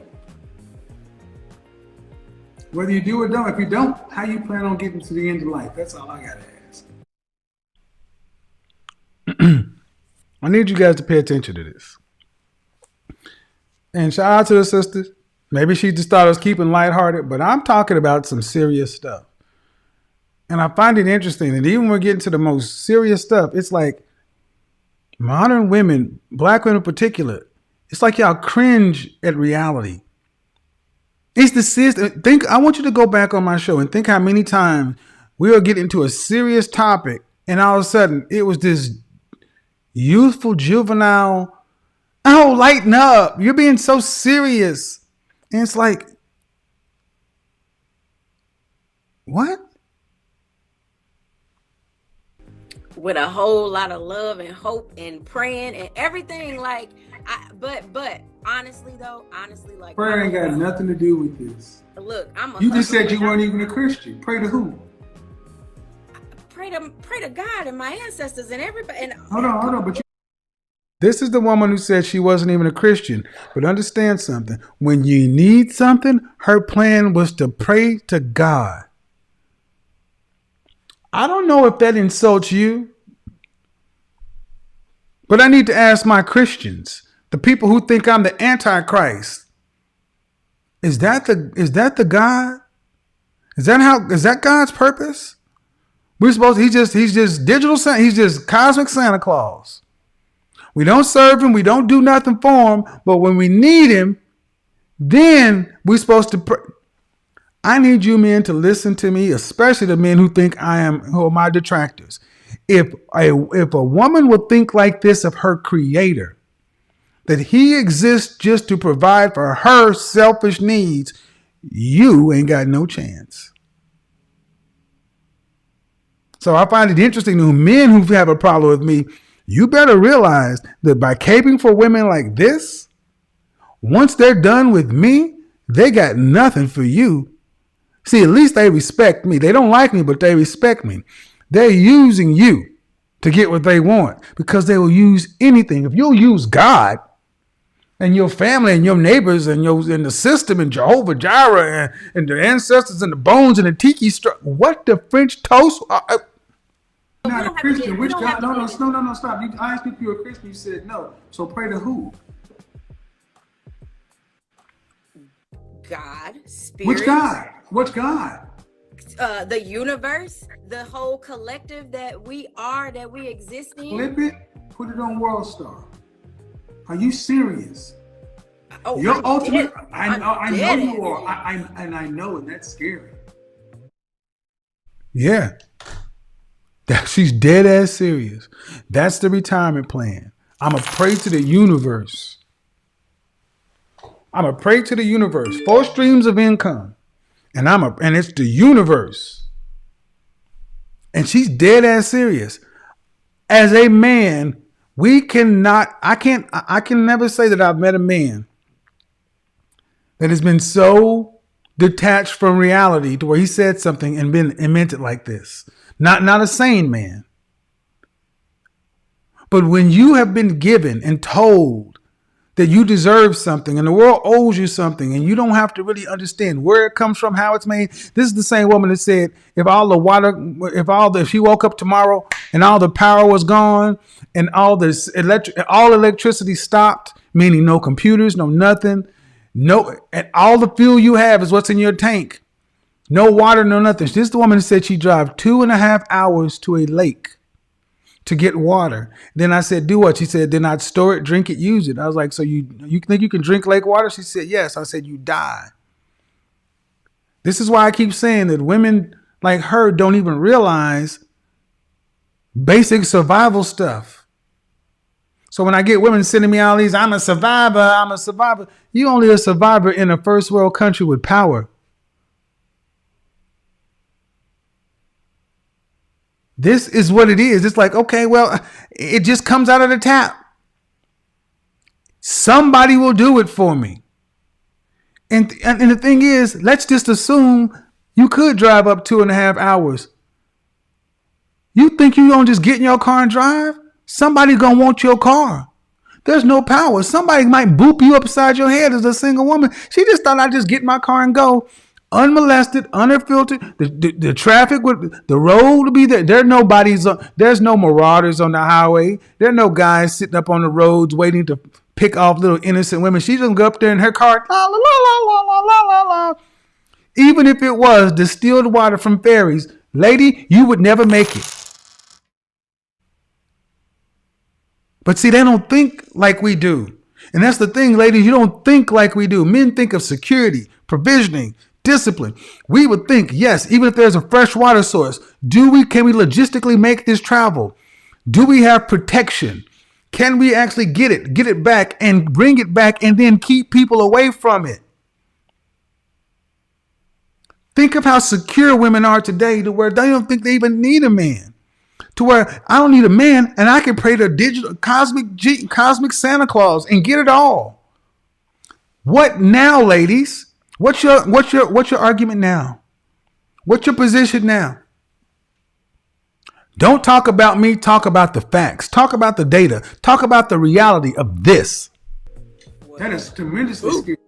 Whether you do or don't. If you don't, how you plan on getting to the end of life? That's all I gotta ask. I need you guys to pay attention to this. And shout out to the sisters. Maybe she just thought I was keeping lighthearted, but I'm talking about some serious stuff. And I find it interesting that even when we're getting to the most serious stuff, it's like modern women, black women in particular, it's like y'all cringe at reality. It's the system. I want you to go back on my show and think how many times we were getting into a serious topic, and all of a sudden it was this youthful, juvenile, oh, lighten up. You're being so serious. And it's like, what? With a whole lot of love and hope and praying and everything. Like, but honestly, like, Prayer ain't got nothing to do with this. Look, you just said you weren't even a Christian. Pray to who? Pray to God and my ancestors and everybody. And hold on, but this is the woman who said she wasn't even a Christian. But understand something. When you need something, her plan was to pray to God. I don't know if that insults you, but I need to ask my Christians, the people who think I'm the Antichrist, is that the God? Is that God's purpose? He's just digital Santa, he's just cosmic Santa Claus. We don't serve him, we don't do nothing for him, but when we need him, then we're supposed to pray. I need you men to listen to me, especially the men who are my detractors. If a woman would think like this of her creator, that he exists just to provide for her selfish needs, you ain't got no chance. So I find it interesting that men who have a problem with me, you better realize that by caping for women like this, once they're done with me, they got nothing for you. See, at least they respect me. They don't like me, but they respect me. They're using you to get what they want, because they will use anything. If you'll use God and your family and your neighbors and the system and Jehovah Jireh and the ancestors and the bones and the tiki what the French toast? Not a Christian. Which God? No, stop. I asked if you're a Christian. You said no. So pray to who? God, spirit. Which God? Which God? The universe, the whole collective that we exist in. Flip it, put it on World Star. Are you serious? Oh, your ultimate. I know you are. I know, and that's scary. Yeah. She's dead ass serious. That's the retirement plan. I'm a pray to the universe. 4 streams of income. And it's the universe. And she's dead ass serious. As a man, I can never say that I've met a man that has been so detached from reality to where he said something and meant it like this. Not a sane man. But when you have been given and told that you deserve something and the world owes you something and you don't have to really understand where it comes from, how it's made. This is the same woman that said if she woke up tomorrow and all the power was gone and all electricity stopped meaning no computers, no nothing, no, and all the fuel you have is what's in your tank. No water, no nothing. This the woman said she drive 2.5 hours to a lake to get water. Then I said, do what? She said, then I'd store it, drink it, use it. I was like, so you think you can drink lake water? She said, yes. I said, you die. This is why I keep saying that women like her don't even realize basic survival stuff. So when I get women sending me all these, I'm a survivor. You only a survivor in a first world country with power. This is what it is. It's like, okay, well, it just comes out of the tap. Somebody will do it for me. And the thing is, let's just assume you could drive up 2.5 hours. You think you gonna just get in your car and drive? Somebody's gonna want your car. There's no power. Somebody might boop you upside your head as a single woman. She just thought I'd just get in my car and go. Unmolested, unfiltered. The traffic would, the road would be there. There's no marauders on the highway. There are no guys sitting up on the roads waiting to pick off little innocent women. She just go up there in her car, la la la la la la la la. Even if it was distilled water from fairies, lady, you would never make it. But see, they don't think like we do. And that's the thing, ladies, you don't think like we do. Men think of security, provisioning, discipline. We would think, yes, even if there's a fresh water source, can we logistically make this travel? Do we have protection? Can we actually get it back and bring it back and then keep people away from it? Think of how secure women are today to where they don't think they even need a man. To where I don't need a man and I can pray to digital cosmic Santa Claus and get it all. What now, ladies? What's your argument now? What's your position now? Don't talk about me, talk about the facts. Talk about the data. Talk about the reality of this. That is tremendously scary.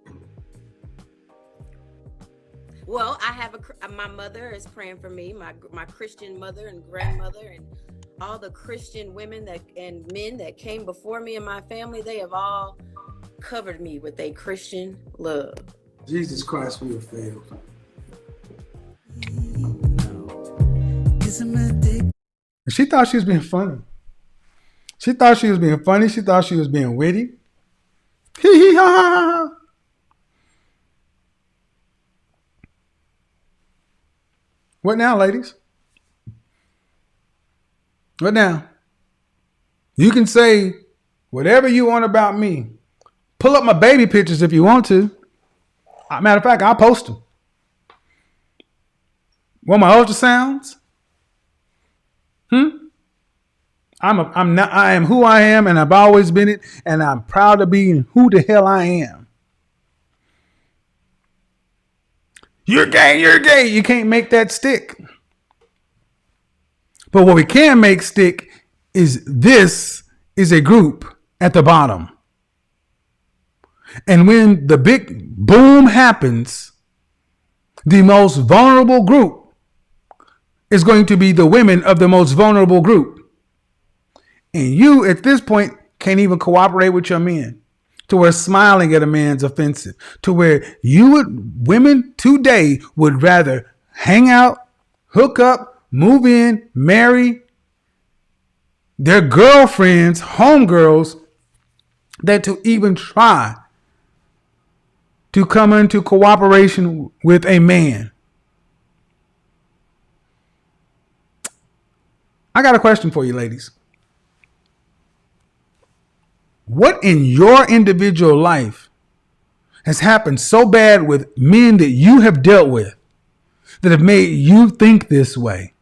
Well, I have my mother is praying for me, my Christian mother and grandmother, and all the Christian women and men that came before me in my family. They have all covered me with a Christian love. Jesus Christ, we have failed. She thought she was being funny. She thought she was being funny. She thought she was being witty. Hee hee ha ha ha. What now, ladies? What now? You can say whatever you want about me. Pull up my baby pictures if you want to. Matter of fact, I'll post them. Want my ultrasounds? I am who I am, and I've always been it, and I'm proud to be who the hell I am. You're gay, you're gay. You can't make that stick. But what we can make stick is this is a group at the bottom. And when the big boom happens, the most vulnerable group is going to be the women of the most vulnerable group. And you, at this point, can't even cooperate with your men. To where smiling at a man's offensive. To where women today would rather hang out, hook up, move in, marry their girlfriends, homegirls, than to even try to come into cooperation with a man. I got a question for you, ladies. What in your individual life has happened so bad with men that you have dealt with that have made you think this way?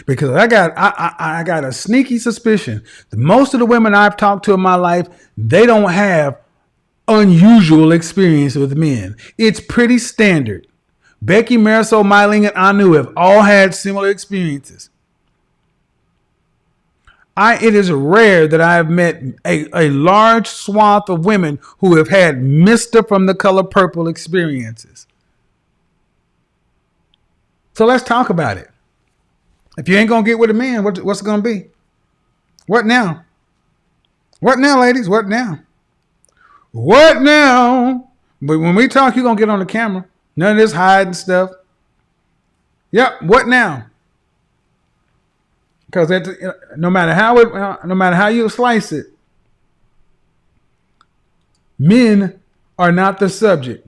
Because I got a sneaky suspicion that most of the women I've talked to in my life, they don't have unusual experience with men. It's pretty standard. Becky, Marisol, Myling, and Anu have all had similar experiences. It is rare that I have met a large swath of women who have had Mr. from the Color Purple experiences. So let's talk about it. If you ain't going to get with a man, what's it going to be? What now? What now, ladies? What now? What now? But when we talk, you're going to get on the camera. None of this hiding stuff. Yep. What now? Because no matter how you slice it, men are not the subject.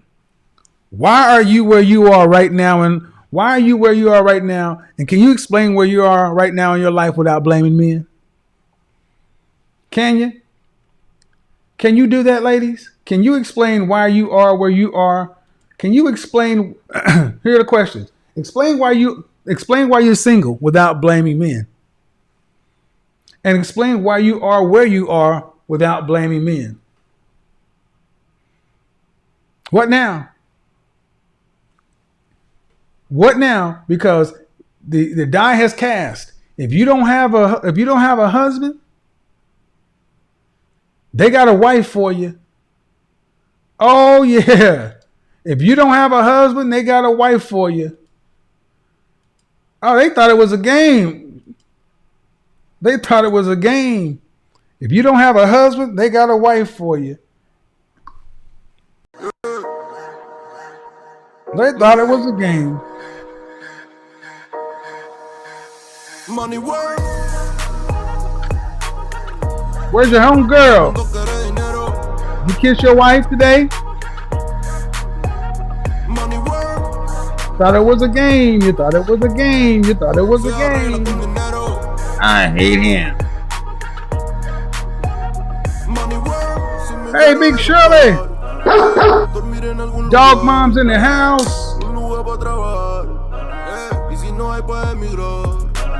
Why are you where you are right now? And why are you where you are right now? And can you explain where you are right now in your life without blaming men? Can you? Can you do that, ladies? Can you explain why you are where you are? Can you explain? Here are the questions. Explain why you're single without blaming men. And explain why you are where you are without blaming men. What now? What now? Because the die has cast. If you don't have a husband, they got a wife for you. Oh yeah. If you don't have a husband, they got a wife for you. Oh, they thought it was a game. They thought it was a game. If you don't have a husband, they got a wife for you. They thought it was a game. Money work. Where's your home girl? You kiss your wife today? Money work. Thought it was a game. You thought it was a game. You thought it was a game. I hate him. Hey, Big Shirley. Dog mom's in the house.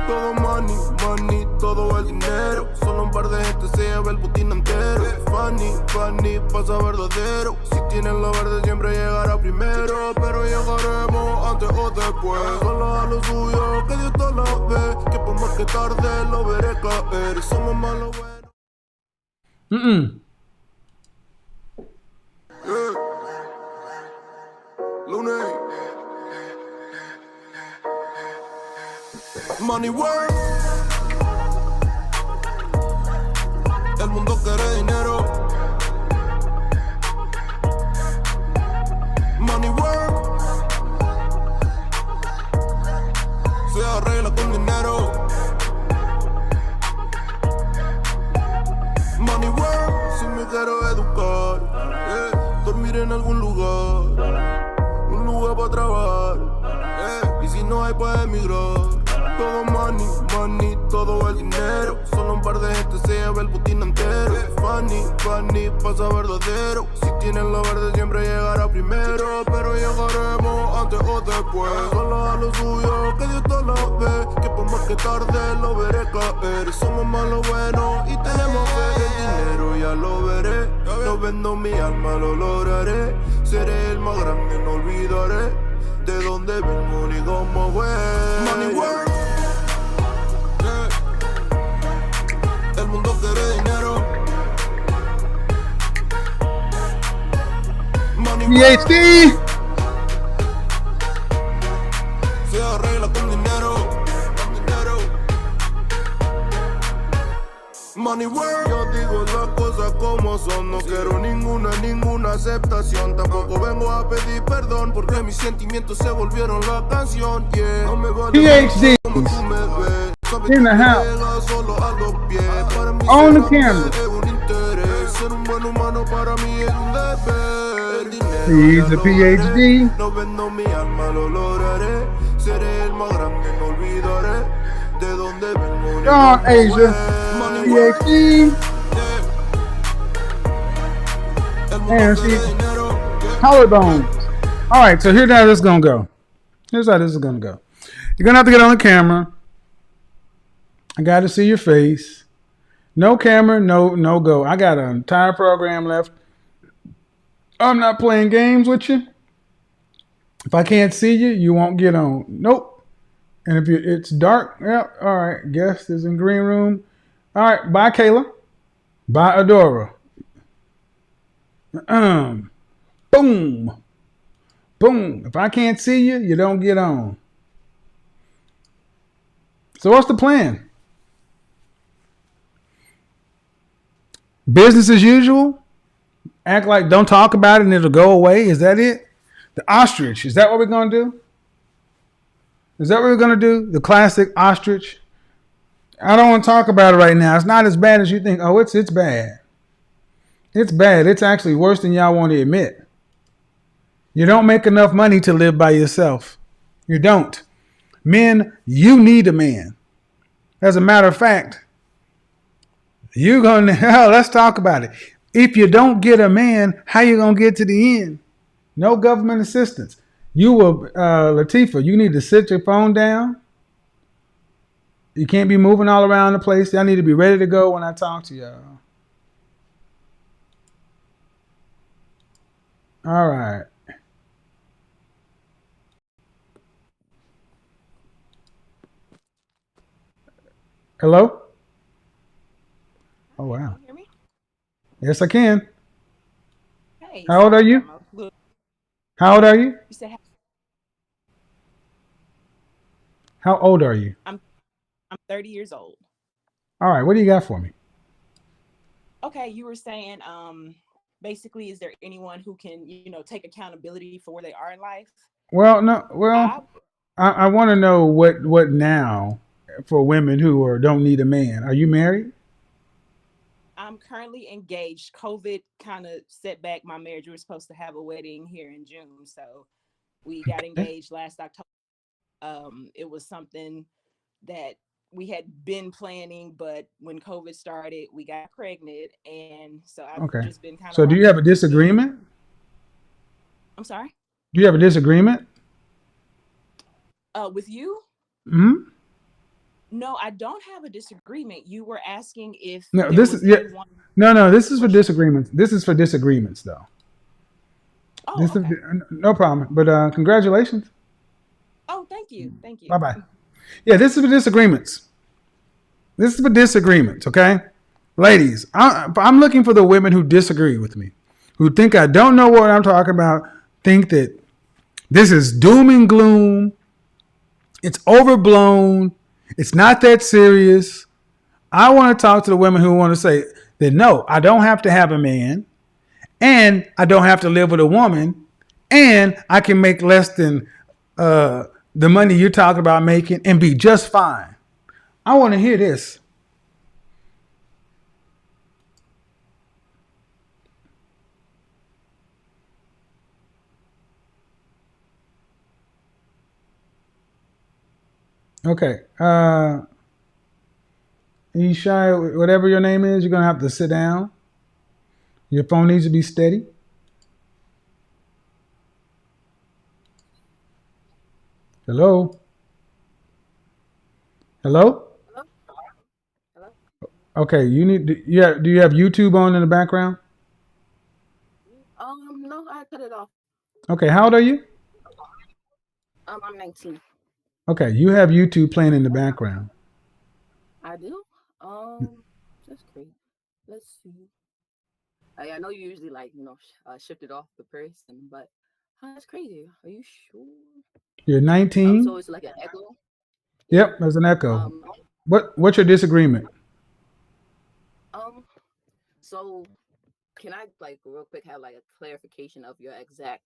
Todo money, money, todo el dinero. Solo un par de gente se lleva el putín entero. Funny, funny, pasa verdadero. Si tienes lo verde siempre llegará primero. Pero llegaremos antes o después. Solo a lo suyo, que Dios te lo ve. Que por más que tarde lo veré caer. Somos malos buenos. Lunes. Money work. El mundo quiere dinero. Money work. Se arregla con dinero. Money work. Si me quiero educar, dormir en algún lugar, un lugar para trabajar, y si no hay para emigrar. Todo money, money, todo el dinero. Solo un par de gente se lleva el putín entero. Funny, funny, pasa verdadero. Si tienes lo verde siempre llegará primero. Pero llegaremos antes o después. Solo a lo suyo, que Dios te lo ve. Que por más que tarde lo veré caer. Somos malos buenos y tenemos fe. El dinero ya lo veré. No vendo mi alma, lo lograré. Seré el más grande, no olvidaré de dónde vengo ni cómo fue. Money work. El mundo quiere dinero. Money work. PhD. Se arregla con dinero. Con dinero. Money work. Yo digo las cosas como son. No quiero ninguna aceptación. Tampoco vengo a pedir perdón porque mis sentimientos se volvieron la canción. Yeah. No me vale PhD. como tú me ves. In the house. Solo a los pies. Para mí On the ser camera. es un interés. Ser un buen humano para mí es un deber. El dinero He's ya a lo PhD. veré. No vendo mi alma, lo lograré. Seré el más grande, no olvidaré de dónde vengo. ni Gone, cómo Asia. fue. Money work. PhD. El mundo And quiere see, dinero. collarbones. All right, so here's how this is gonna go. Here's how this is gonna go. You're gonna have to get on the camera. I got to see your face. No camera, no go. I got an entire program left. I'm not playing games with you. If I can't see you, you won't get on. Nope. And if it's dark, yeah, all right. Guest is in green room. All right, bye, Kayla. Bye, Adora. Boom. Boom. If I can't see you, you don't get on. So what's the plan? Business as usual? Act like don't talk about it and it'll go away. Is that it? The ostrich. Is that what we're going to do? Is that what we're going to do? The classic ostrich. I don't want to talk about it right now. It's not as bad as you think. Oh, it's bad. It's bad. It's actually worse than y'all want to admit. You don't make enough money to live by yourself. You don't. Men, you need a man. As a matter of fact, you're going to, let's talk about it. If you don't get a man, how you going to get to the end? No government assistance. You will, Latifah, you need to sit your phone down. You can't be moving all around the place. Y'all need to be ready to go when I talk to y'all. All right. Hello? Oh, wow. Can you hear me? Yes, I can. Hey, How old are you? How old are you? You said How old are you? I'm 30 years old. All right. What do you got for me? Okay, you were saying basically, is there anyone who can take accountability for where they are in life? Well, no. Well, I want to know what now for women who don't need a man. Are you married? I'm currently engaged. COVID kind of set back my marriage. We were supposed to have a wedding here in June, so we got engaged last October. It was something that we had been planning, but when COVID started, we got pregnant, and so I've Okay. just been kind of. So do you have a disagreement? I'm sorry? Do you have a disagreement? With you? Hmm. No, I don't have a disagreement. You were asking if No, there this was is yeah. anyone. No. This is for disagreements. This is for disagreements, though. Oh, okay. No problem. But congratulations. Oh, thank you. Thank you. Bye bye. Yeah, this is for disagreements. This is for disagreements, okay? Ladies, I'm looking for the women who disagree with me, who think I don't know what I'm talking about, think that this is doom and gloom, it's overblown, it's not that serious. I want to talk to the women who want to say that no, I don't have to have a man, and I don't have to live with a woman, and I can make less than the money you're talking about making and be just fine. I want to hear this. Okay. Ishai, whatever your name is, you're going to have to sit down. Your phone needs to be steady. Hello? Hello? Hello? Okay, do you have YouTube on in the background? No, I cut it off. Okay, how old are you? I'm 19. Okay, you have YouTube playing in the background. I do? That's great. Let's see. I know you usually shift it off the person, but that's crazy. Are you sure? You're So 19? it's like an echo? Yeah. Yep, there's an echo. Um, What's your disagreement? um, so can I real quick have a clarification of your exact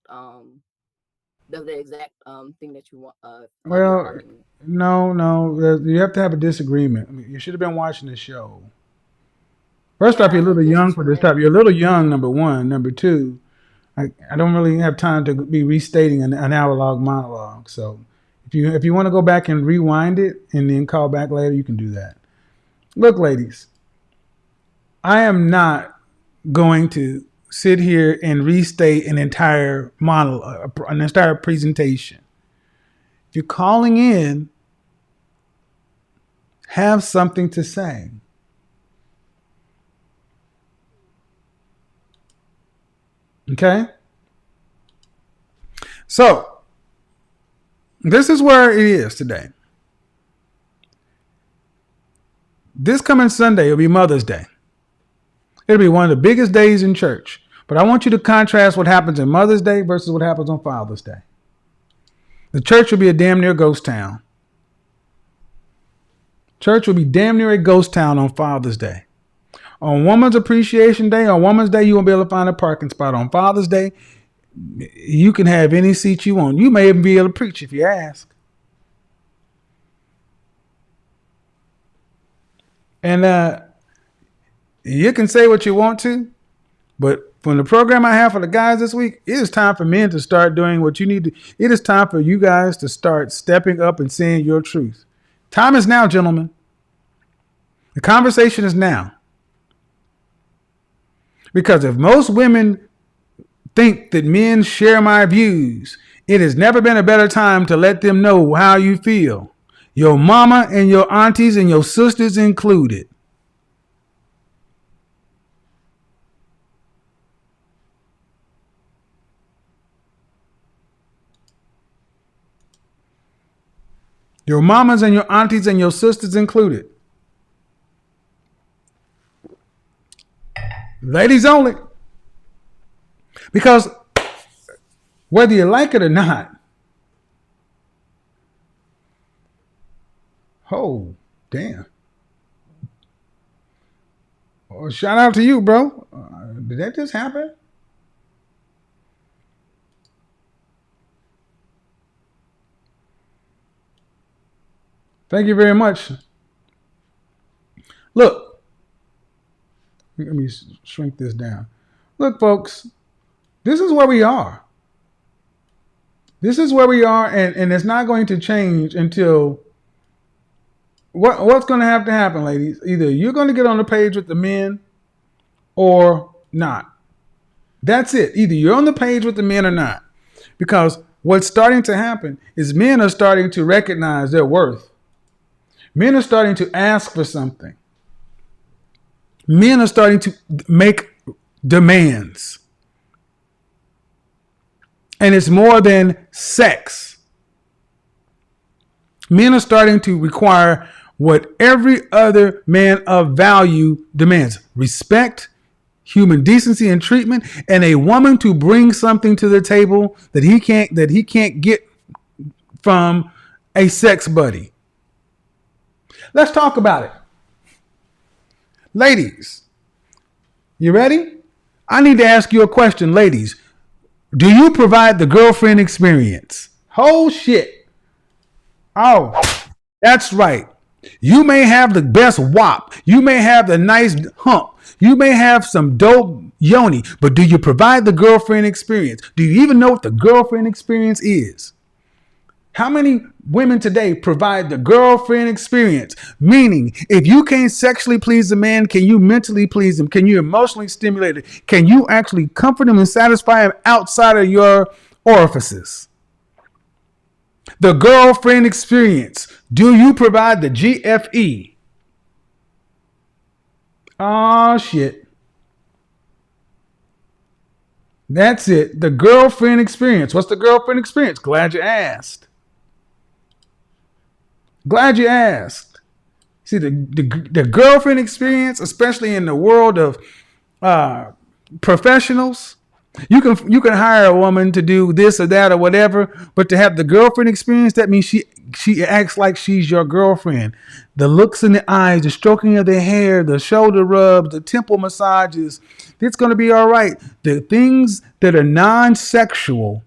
the exact thing that you want of your Well, argument? no. You have to have a disagreement. I mean, you should have been watching the show. First off, Yeah, you're a little this young is for this for type. You're a little young, number one. Number two, I don't really have time to be restating an hour-long monologue. So if you want to go back and rewind it and then call back later, you can do that. Look, ladies, I am not going to sit here and restate an entire monologue, an entire presentation. If you're calling in, have something to say. Okay? So, this is where it is today. This coming Sunday will be Mother's Day. It'll be one of the biggest days in church. But I want you to contrast what happens on Mother's Day versus what happens on Father's Day. The church will be a damn near ghost town. Church will be damn near a ghost town on Father's Day. On Women's Appreciation Day, on Women's Day, you won't be able to find a parking spot. On Father's Day, you can have any seat you want. You may even be able to preach if you ask. And you can say what you want to, but from the program I have for the guys this week, it is time for men to start doing what you need to. It is time for you guys to start stepping up and saying your truth. Time is now, gentlemen. The conversation is now. Because if most women think that men share my views, it has never been a better time to let them know how you feel. Your mama and your aunties and your sisters included. Your mamas and your aunties and your sisters included. Ladies only. Because whether you like it or not, oh, damn. Well, shout out to you, bro. Did that just happen? Thank you very much. Look, let me shrink this down. Look, folks, this is where we are. This is where we are, and it's not going to change until what's going to have to happen, ladies. Either you're going to get on the page with the men or not. That's it. Either you're on the page with the men or not. Because what's starting to happen is men are starting to recognize their worth. Men are starting to ask for something. Men are starting to make demands. And it's more than sex. Men are starting to require what every other man of value demands: respect, human decency and treatment, and a woman to bring something to the table that he can't get from a sex buddy. Let's talk about it. Ladies, you ready? I need to ask you a question, ladies. Do you provide the girlfriend experience? Oh, shit. Oh, that's right. You may have the best wop. You may have the nice hump. You may have some dope yoni, but do you provide the girlfriend experience? Do you even know what the girlfriend experience is? How many women today provide the girlfriend experience? Meaning, if you can't sexually please a man, can you mentally please him? Can you emotionally stimulate him? Can you actually comfort him and satisfy him outside of your orifices? The girlfriend experience. Do you provide the GFE? Oh, shit. That's it. The girlfriend experience. What's the girlfriend experience? Glad you asked. Glad you asked. See, the girlfriend experience, especially in the world of professionals, you can hire a woman to do this or that or whatever, but to have the girlfriend experience, that means she acts like she's your girlfriend. The looks in the eyes, the stroking of the hair, the shoulder rubs, the temple massages, it's going to be all right. The things that are non-sexual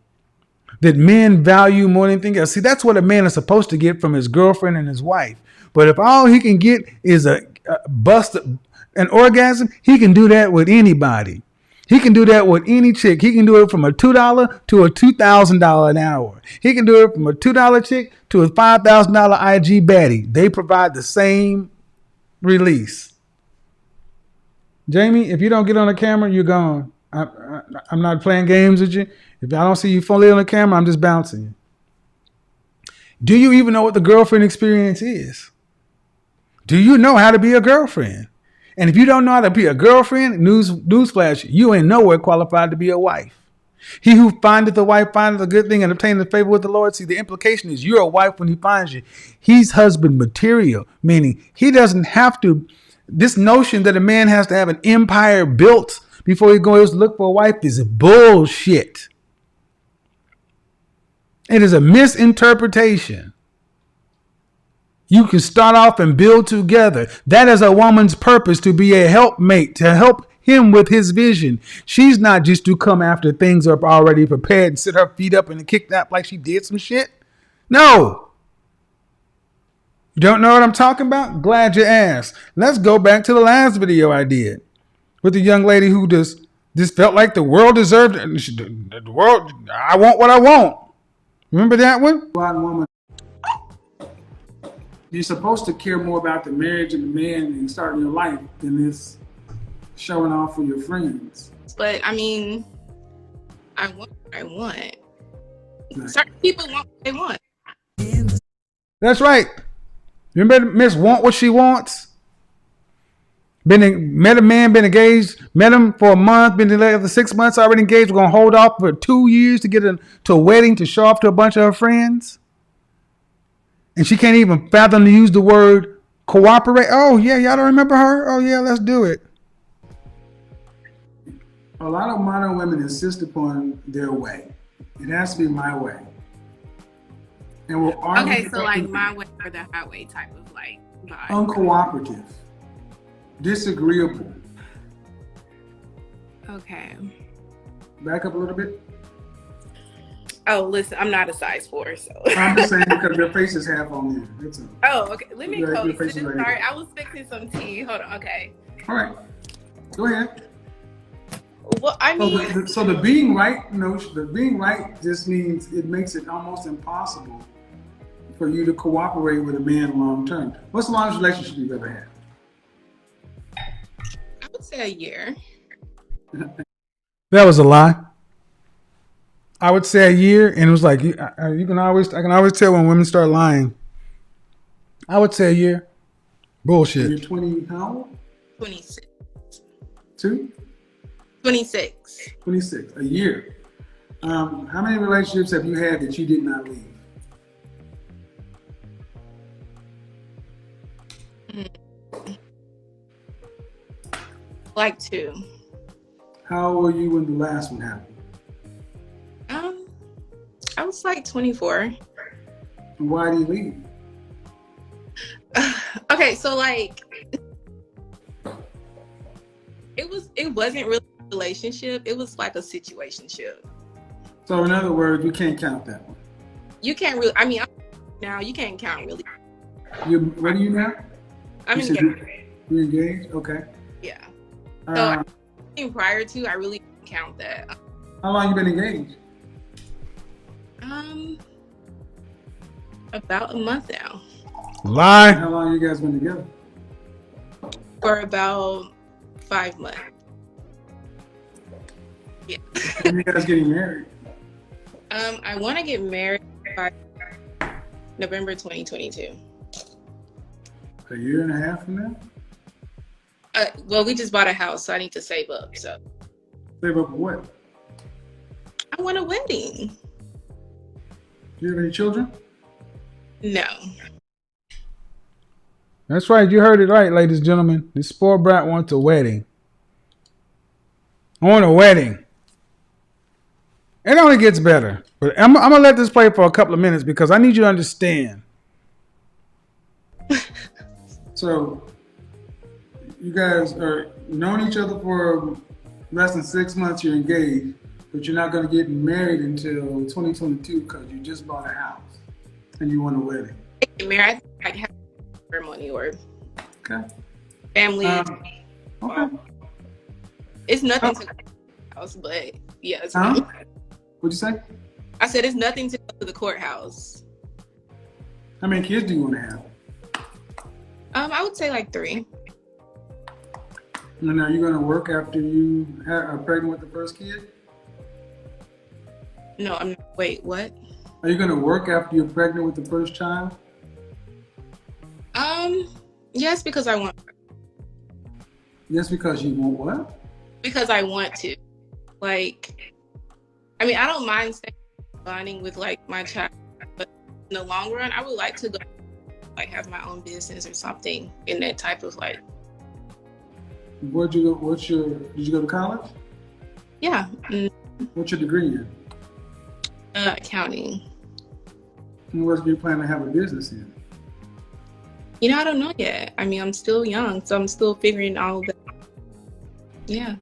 that men value more than anything else. See, that's what a man is supposed to get from his girlfriend and his wife. But if all he can get is an orgasm, he can do that with anybody. He can do that with any chick. He can do it from a $2 to a $2,000 an hour. He can do it from a $2 chick to a $5,000 IG baddie. They provide the same release. Jamie, if you don't get on the camera, you're gone. I'm not playing games with you. If I don't see you fully on the camera, I'm just bouncing you. Do you even know what the girlfriend experience is? Do you know how to be a girlfriend? And if you don't know how to be a girlfriend, newsflash, you ain't nowhere qualified to be a wife. He who findeth a wife findeth a good thing and obtaineth favor with the Lord. See, the implication is you're a wife when he finds you. He's husband material, meaning he doesn't have to. This notion that a man has to have an empire built before he goes to look for a wife is bullshit. It is a misinterpretation. You can start off and build together. That is a woman's purpose, to be a helpmate, to help him with his vision. She's not just to come after things are already prepared and sit her feet up and kick that like she did some shit. No. You don't know what I'm talking about? Glad you asked. Let's go back to the last video I did with the young lady who just felt like the world deserved it. The world, I want what I want. Remember that one? Woman. You're supposed to care more about the marriage and the man and starting your life than this showing off for your friends. But I mean, I want what I want. Certain people want what they want. That's right. Remember Miss Want What She Wants? Met a man, been engaged, met him for a month, been together for 6 months, already engaged. We're going to hold off for 2 years to get to a wedding to show off to a bunch of her friends. And she can't even fathom to use the word cooperate. Oh, yeah, y'all don't remember her? Oh, yeah, let's do it. A lot of modern women insist upon their way. It has to be my way. And we'll argue. Okay, so like my way or the highway type of like vibe. Uncooperative. Disagreeable. Okay. Back up a little bit. Oh, listen, I'm not a size 4, so. I'm just saying because your face is half on there. That's it. Oh, okay. Let me go. Right. Sorry, I was fixing some tea. Hold on. Okay. All right. Go ahead. Well, I mean. So the being right notion, the being right just means it makes it almost impossible for you to cooperate with a man long term. What's the longest relationship you've ever had? I would say a year. That was a lie. I would say a year, and it was like I can always tell when women start lying. I would say a year. Bullshit. You're 20, how old? 26. 2? 26. 26. A year. How many relationships have you had that you did not leave? Like 2. How old were you when the last one happened? I was like 24. Why did you leave? Okay, so like it wasn't really a relationship. It was like a situationship. So in other words, you can't count that one. You can't really. I mean, now you can't count really. What are you now? I'm engaged. You're engaged? Okay. Yeah. So prior to, I really didn't count that. How long you been engaged? About a month now. Lie. How long you guys been together? For about 5 months. Yeah. When you guys getting married? I want to get married by November 2022. A year and a half from now? Well, we just bought a house, so I need to save up. So. Save up for what? I want a wedding. Do you have any children? No. That's right. You heard it right, ladies and gentlemen. This spoiled brat wants a wedding. I want a wedding. It only gets better. But I'm going to let this play for a couple of minutes because I need you to understand. So, you guys are known each other for less than 6 months. You're engaged, but you're not going to get married until 2022 because you just bought a house and you want a wedding. Married, I have ceremony or okay. Family. Okay. It's nothing to the house, but yeah. It's What'd you say? I said it's nothing to go to the courthouse. How many kids do you want to have? I would say like 3. And are you going to work after you are pregnant with the first kid? No, I'm not. Wait, what? Are you going to work after you're pregnant with the first child? Yes, because I want. Yes, because you want what? Because I want to. Like, I mean, I don't mind staying bonding with like my child, but in the long run, I would like to go like have my own business or something in that type of like. Where'd you go? Did you go to college? Yeah. What's your degree in? Accounting. And what do you plan to have a business in? I don't know yet. I mean, I'm still young, so I'm still figuring all that. Yeah.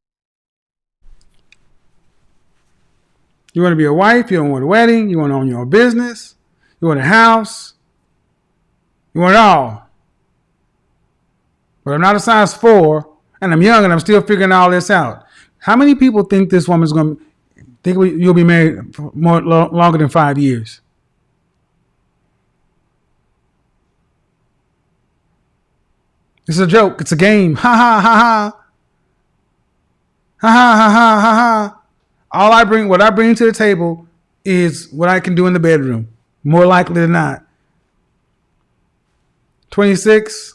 You want to be a wife, you don't want a wedding, you want to own your own business, you want a house, you want it all. But I'm not a size 4, and I'm young, and I'm still figuring all this out. How many people think this woman's going to think you'll be married for longer than 5 years? It's a joke. It's a game. Ha ha ha ha. Ha ha ha ha ha ha. What I bring to the table is what I can do in the bedroom. More likely than not. 26.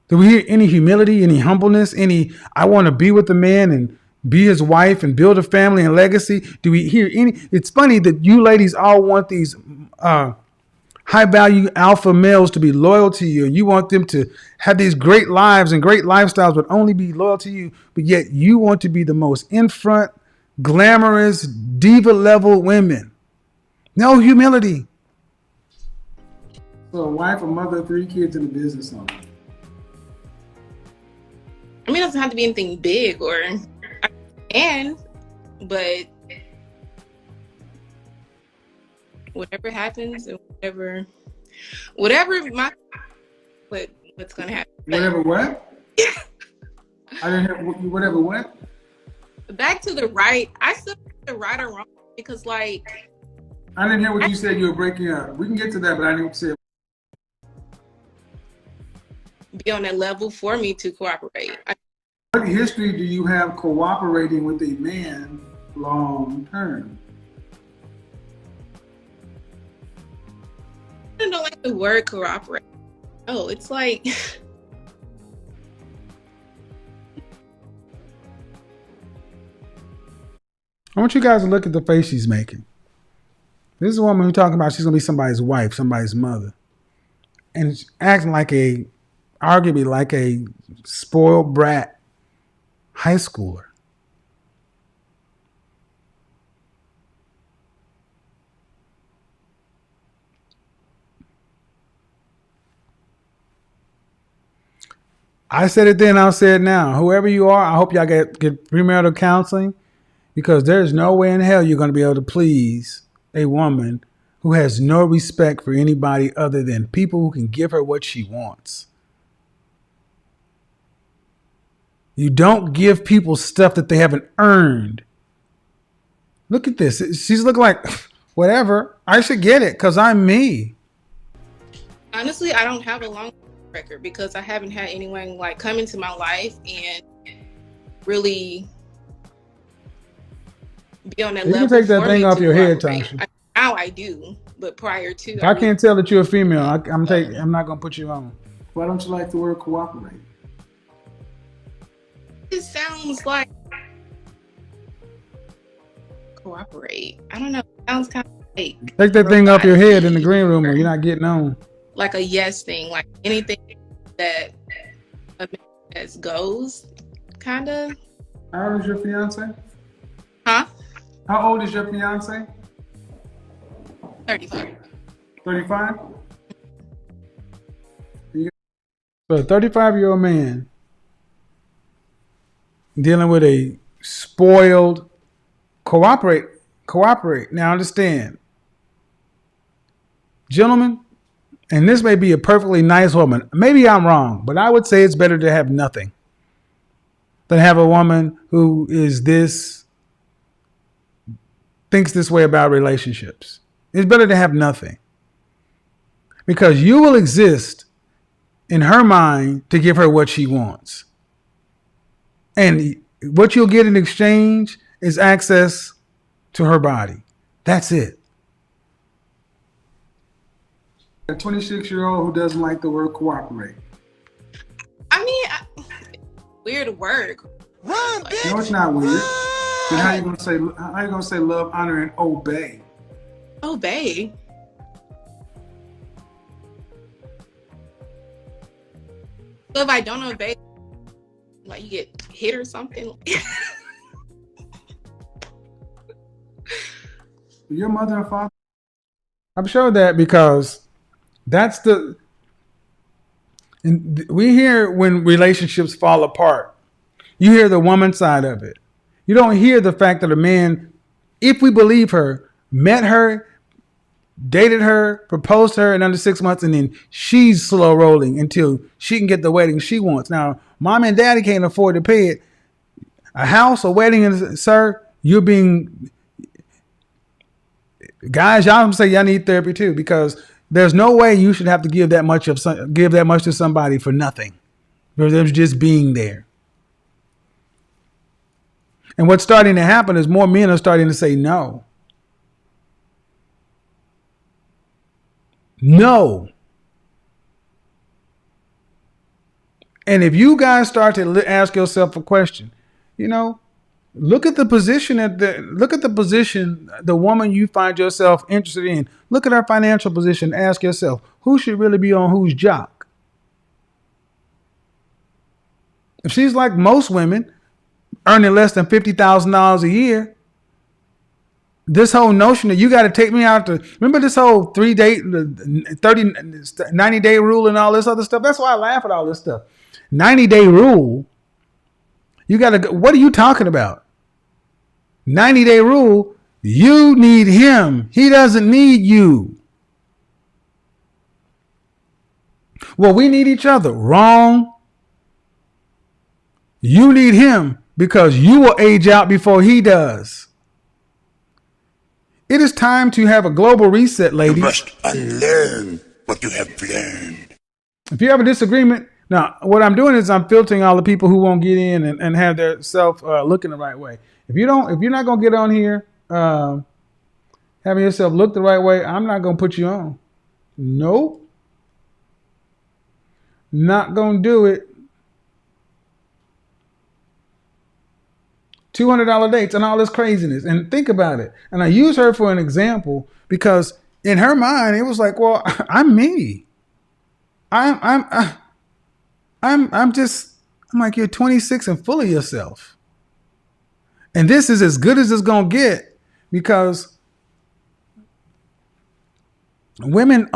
Do we hear any humility, any humbleness, any I want to be with the man and be his wife and build a family and legacy? Do we hear any? It's funny that you ladies all want these high value alpha males to be loyal to you, and you want them to have these great lives and great lifestyles, but only be loyal to you. But yet you want to be the most in front, glamorous, diva level women. No humility. So a wife, a mother, 3 kids, and a business owner. I mean, it doesn't have to be anything big but whatever happens and whatever what's gonna happen. Whatever what? I didn't hear whatever what? Back to the right. I still the right or wrong because I didn't hear what you said. You were breaking up. We can get to that, but I didn't say. Be on that level for me to cooperate. What history do you have cooperating with a man long term? I don't like the word cooperate. Oh, it's like I want you guys to look at the face she's making. This is a woman who's talking about she's gonna be somebody's wife, somebody's mother, and she's acting arguably like a spoiled brat high schooler. I said it then, I'll say it now. Whoever you are, I hope y'all get premarital counseling, because there's no way in hell you're going to be able to please a woman who has no respect for anybody other than people who can give her what she wants. You don't give people stuff that they haven't earned. Look at this. She's looking like, whatever. I should get it because I'm me. Honestly, I don't have a long record because I haven't had anyone come into my life and really be on that level. You can take that thing off your head, Tasha. Now I do, but prior to, if I can't tell that you're a female, I'm not going to put you on. Why don't you like the word cooperate? It sounds like cooperate. I don't know. It sounds kind of like take that thing off your head in the green room, or you're not getting on. Like a yes thing, like anything that a man says goes, kind of. How old is your fiance? Huh? How old is your fiance? 35. 35? So a 35-year-old man dealing with a spoiled cooperate. Now understand, gentlemen, and this may be a perfectly nice woman. Maybe I'm wrong, but I would say it's better to have nothing than have a woman who thinks this way about relationships. It's better to have nothing, because you will exist in her mind to give her what she wants. And what you'll get in exchange is access to her body. That's it. A 26-year-old who doesn't like the word cooperate. I mean, weird word. Run, bitch. No, it's not weird. Then how you gonna say love, honor, and obey? Obey. So if I don't obey, you get hit or something. Your mother and father. I'm sure that because that's And we hear when relationships fall apart. You hear the woman side of it. You don't hear the fact that a man, if we believe her, met her, dated her, proposed to her in under 6 months, and then she's slow rolling until she can get the wedding she wants. Now, mom and daddy can't afford to pay it. A house, a wedding, and sir, you're being guys. Y'all say y'all need therapy too, because there's no way you should have to give that much to somebody for nothing. There's just being there. And what's starting to happen is more men are starting to say no. No. And if you guys start to ask yourself a question, look at the position the woman you find yourself interested in. Look at her financial position. Ask yourself, who should really be on whose jock? If she's like most women, earning less than $50,000 a year, this whole notion that you got to take me out to, remember this whole 90-day rule and all this other stuff? That's why I laugh at all this stuff. 90-day rule. You got to, what are you talking about? 90-day rule. You need him. He doesn't need you. Well, we need each other. Wrong. You need him because you will age out before he does. It is time to have a global reset, ladies. You must unlearn what you have learned. If you have a disagreement, now what I'm doing is I'm filtering all the people who won't get in and have their self looking the right way. If you're not gonna get on here having yourself look the right way, I'm not gonna put you on. Nope. Not gonna do it. $200 dates and all this craziness. And think about it. And I use her for an example because in her mind, it was like, well, I'm me. I'm like, you're 26 and full of yourself. And this is as good as it's going to get because women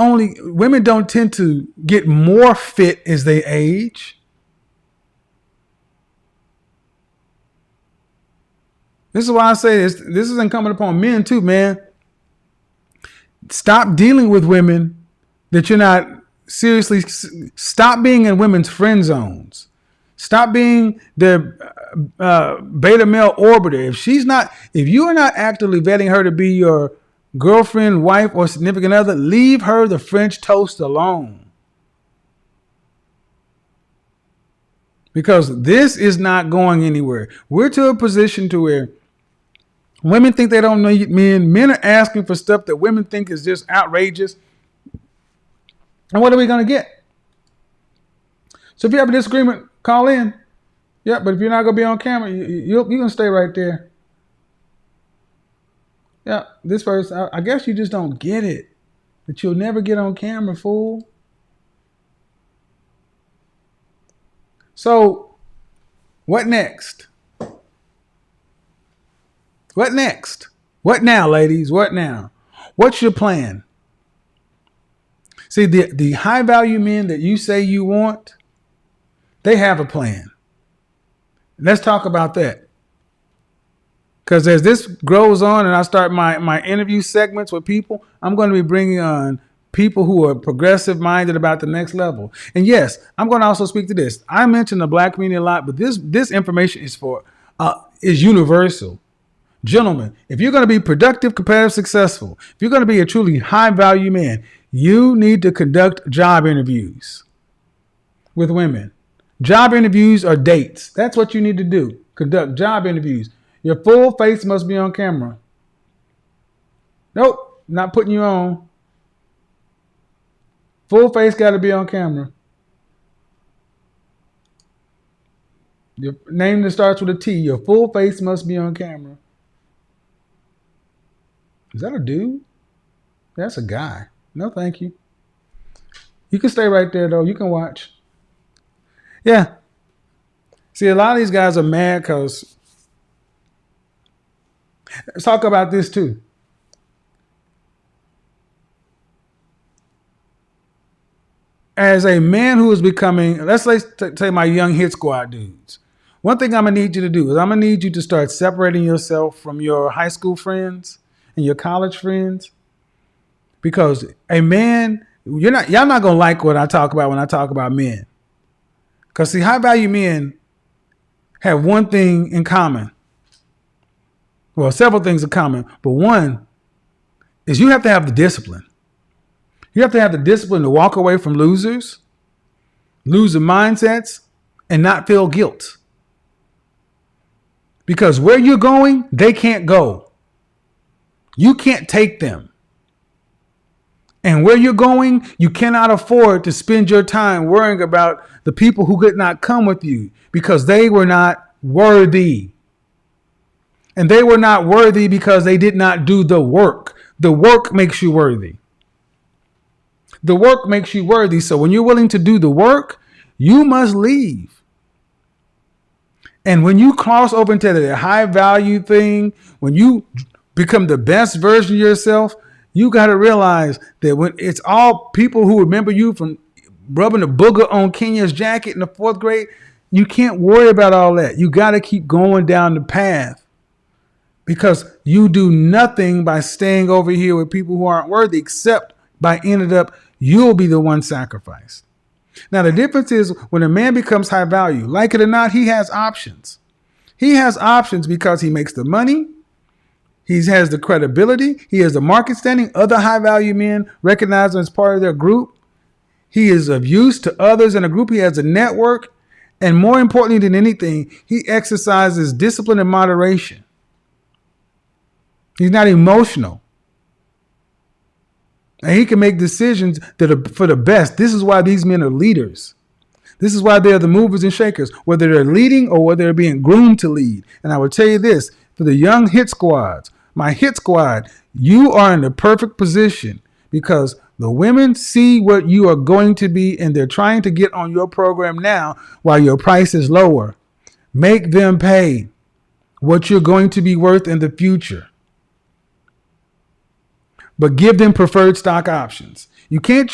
don't tend to get more fit as they age. This is why I say this is incumbent upon men too, man. Stop dealing with women that you're not seriously. Stop being in women's friend zones. Stop being the beta male orbiter. If you are not actively vetting her to be your girlfriend, wife, or significant other, leave her the French toast alone. Because this is not going anywhere. We're to a position to where women think they don't need men. Men are asking for stuff that women think is just outrageous. And what are we going to get? So if you have a disagreement, call in. Yeah, but if you're not going to be on camera, you're going to stay right there. Yeah, this person, I guess you just don't get it. That you'll never get on camera, fool. So, what next? What next? What now, ladies? What now? What's your plan? See, the high value men that you say you want, they have a plan. Let's talk about that. Because as this grows on and I start my interview segments with people, I'm going to be bringing on people who are progressive minded about the next level. And yes, I'm going to also speak to this. I mentioned the black community a lot, but this information is is universal. Gentlemen, if you're going to be productive, competitive, successful, if you're going to be a truly high value man, you need to conduct job interviews with women. Job interviews are dates. That's what you need to do. Conduct job interviews. Your full face must be on camera. Nope, not putting you on. Full face got to be on camera. Your name that starts with a T. Your full face must be on camera. Is that a dude? That's a guy. No, thank you. You can stay right there, though. You can watch. Yeah. See, a lot of these guys are mad because... Let's talk about this, too. as a man who is becoming, let's say my young hit squad dudes, one thing I'm gonna need you to do is I'm gonna need you to start separating yourself from your high school friends and your college friends, because a man, y'all not gonna like what I talk about when I talk about men, because see, high value men have one thing in common. Well, several things in common, but one is you have to have the discipline. You have to have the discipline to walk away from losers, loser mindsets, and not feel guilt. Because where you're going, they can't go. You can't take them. And where you're going, you cannot afford to spend your time worrying about the people who could not come with you because they were not worthy. And they were not worthy because they did not do the work. The work makes you worthy. The work makes you worthy. So when you're willing to do the work, you must leave. And when you cross over into the high value thing, when you become the best version of yourself, you got to realize that when it's all people who remember you from rubbing the booger on Kenya's jacket in the 4th grade, you can't worry about all that. You got to keep going down the path, because you do nothing by staying over here with people who aren't worthy, except by ended up you'll be the one sacrificed. Now, the difference is when a man becomes high value, like it or not, he has options. He has options because he makes the money. He has the credibility. He has the market standing. Other high value men recognize him as part of their group. He is of use to others in a group. He has a network. And more importantly than anything, he exercises discipline and moderation. He's not emotional. And he can make decisions that are for the best. This is why these men are leaders. This is why they're the movers and shakers, whether they're leading or whether they're being groomed to lead. And I will tell you this, for the young hit squads, my hit squad, you are in the perfect position because the women see what you are going to be and they're trying to get on your program now while your price is lower. Make them pay what you're going to be worth in the future. But give them preferred stock options. You cannot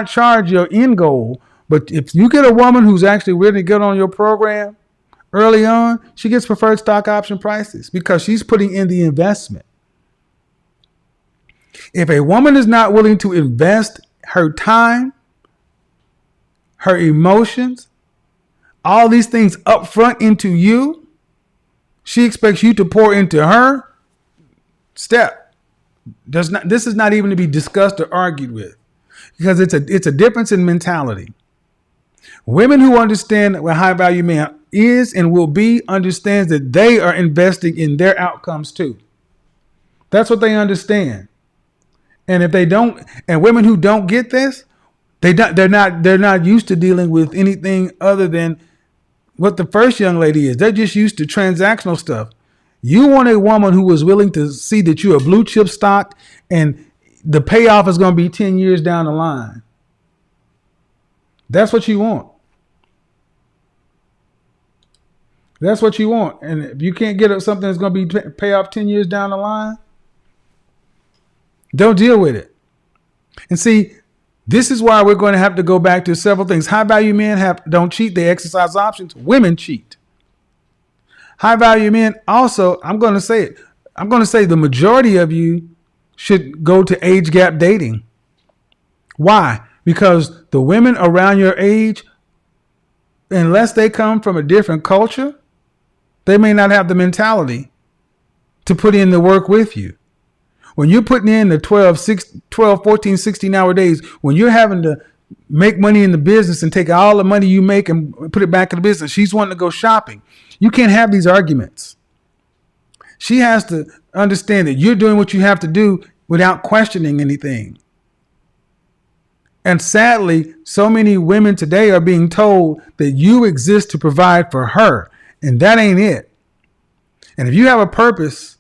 charge your end goal, but if you get a woman who's actually ready to get on your program early on, she gets preferred stock option prices because she's putting in the investment. If a woman is not willing to invest her time, her emotions, all these things up front into you, she expects you to pour into her. This is not even to be discussed or argued with, because it's a difference in mentality. Women who understand what high value man is and will be understands that they are investing in their outcomes too. That's what they understand. And if they don't, and women who don't get this, they're not used to dealing with anything other than what the first young lady is. They're just used to transactional stuff. You want a woman who is willing to see that you're a blue chip stock and the payoff is going to be 10 years down the line. That's what you want. That's what you want. And if you can't get something that's going to be pay off 10 years down the line, don't deal with it. And see, this is why we're going to have to go back to several things. High value men don't cheat. They exercise options. Women cheat. High value men also, I'm going to say it. I'm going to say the majority of you should go to age gap dating. Why? Because the women around your age, unless they come from a different culture, they may not have the mentality to put in the work with you. When you're putting in the 12, 14, 16-hour days, when you're having to make money in the business and take all the money you make and put it back in the business, she's wanting to go shopping. You can't have these arguments. She has to understand that you're doing what you have to do without questioning anything. And sadly, so many women today are being told that you exist to provide for her, and that ain't it. And if you have a purpose,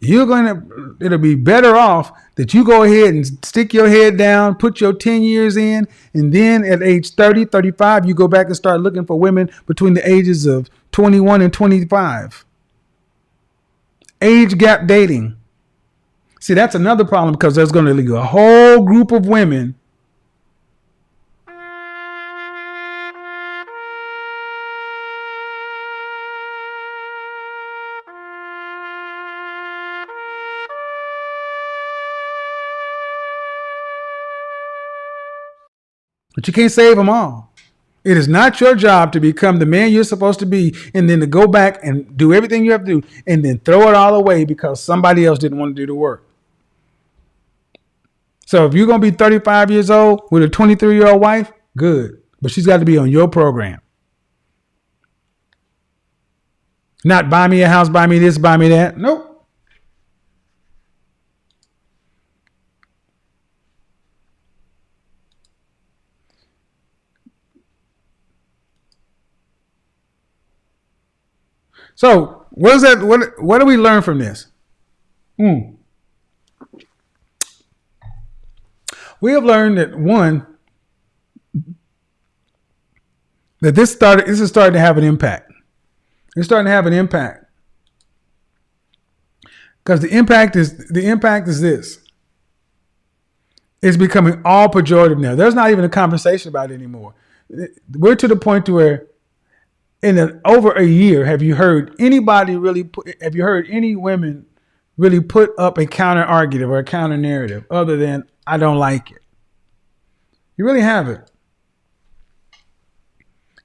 it'll be better off that you go ahead and stick your head down, put your 10 years in, and then at age 30, 35, you go back and start looking for women between the ages of 21 and 25. Age gap dating. See, that's another problem because there's going to leave a whole group of women But you can't save them all. It is not your job to become the man you're supposed to be and then to go back and do everything you have to do and then throw it all away because somebody else didn't want to do the work. So if you're going to be 35 years old with a 23-year-old wife, good. But she's got to be on your program. Not buy me a house, buy me this, buy me that. Nope. So what is that? What do we learn from this? We have learned that one, that this is starting to have an impact. It's starting to have an impact. Because the impact is this. It's becoming all pejorative now. There's not even a conversation about it anymore. We're to the point to where in over a year, have you heard any women really put up a counter argument or a counter narrative other than I don't like it? You really haven't.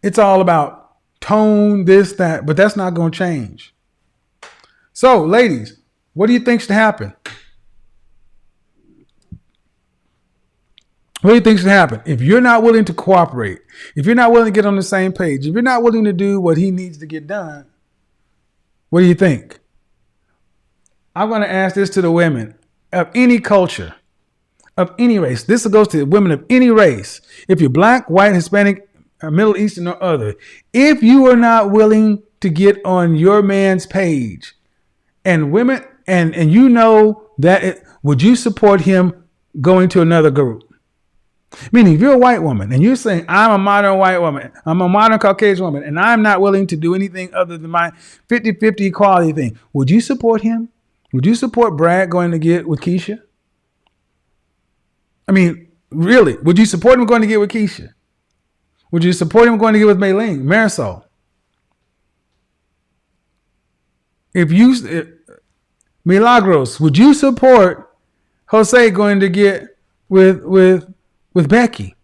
It's all about tone, this, that, but that's not going to change. So, ladies, what do you think should happen? What do you think should happen? If you're not willing to cooperate, if you're not willing to get on the same page, if you're not willing to do what he needs to get done, what do you think? I'm going to ask this to the women of any culture, of any race. This goes to women of any race. If you're black, white, Hispanic, Middle Eastern, or other, if you are not willing to get on your man's page, and women, and you know that, would you support him going to another group? Meaning, if you're a white woman and you're saying, I'm a modern white woman, I'm a modern Caucasian woman, and I'm not willing to do anything other than my 50-50 equality thing, would you support him? Would you support Brad going to get with Keisha? I mean, really, would you support him going to get with Keisha? Would you support him going to get with Maylene, Marisol? Milagros, would you support Jose going to get with Becky?